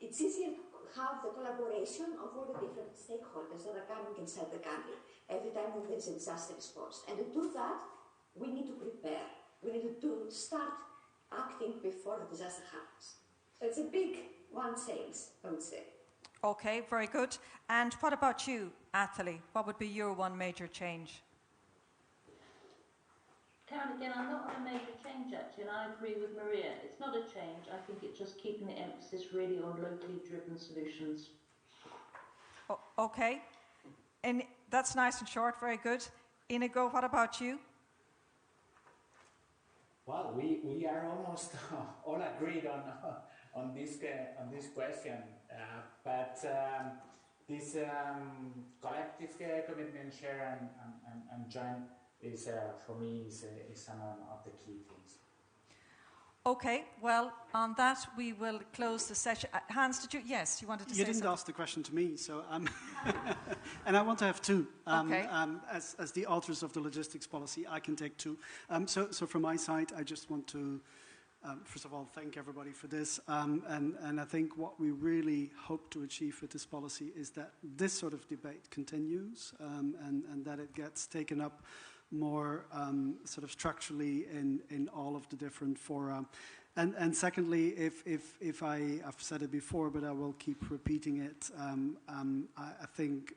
it's easier to have the collaboration of all the different stakeholders that are coming inside the country every time there is a disaster response. And to do that, we need to prepare. We need to start acting before the disaster happens. So it's a big one sentence, I would say. Okay, very good. And what about you, Athalie? What would be your one major change? Karen, again, I'm not on a major change actually, and I agree with Maria. It's not a change. I think it's just keeping the emphasis really on locally driven solutions. Okay. And that's nice and short, very good. Inigo, what about you? Well, we are almost all agreed on this question, but this collective commitment, share and join is for me is some of the key things. Okay, well, on that we will close the session. Hans, did you? Yes, you wanted to say something. You didn't ask the question to me, so and I want to have two. Okay. As the authors of the logistics policy, I can take two. So from my side, I just want to first of all thank everybody for this, and I think what we really hope to achieve with this policy is that this sort of debate continues, and that it gets taken up more sort of structurally in all of the different fora. And secondly, if I've said it before, but I will keep repeating it, I think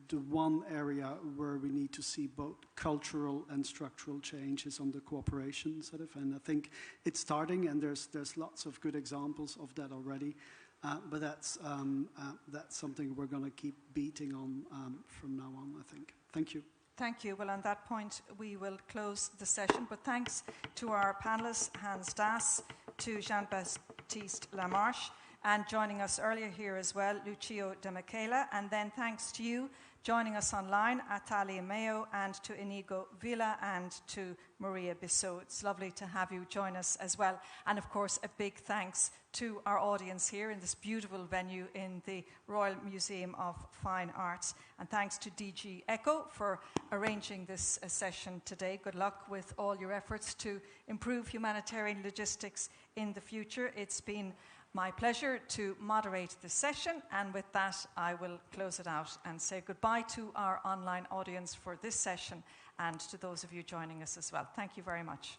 the one area where we need to see both cultural and structural change is on the cooperation sort of, and I think it's starting, and there's lots of good examples of that already. But that's something we're going to keep beating on from now on, I think. Thank you. Thank you. Well, on that point, we will close the session. But thanks to our panellists, Hans Das, to Jean-Baptiste Lamarche, and joining us earlier here as well, Lucio De Michela. And then thanks to you joining us online, Athalie Mayo, and to Inigo Villa, and to Maria Bissot. It's lovely to have you join us as well. And of course, a big thanks to our audience here in this beautiful venue in the Royal Museum of Fine Arts. And thanks to DG ECHO for arranging this session today. Good luck with all your efforts to improve humanitarian logistics in the future. It's been my pleasure to moderate this session, and with that I will close it out and say goodbye to our online audience for this session and to those of you joining us as well. Thank you very much.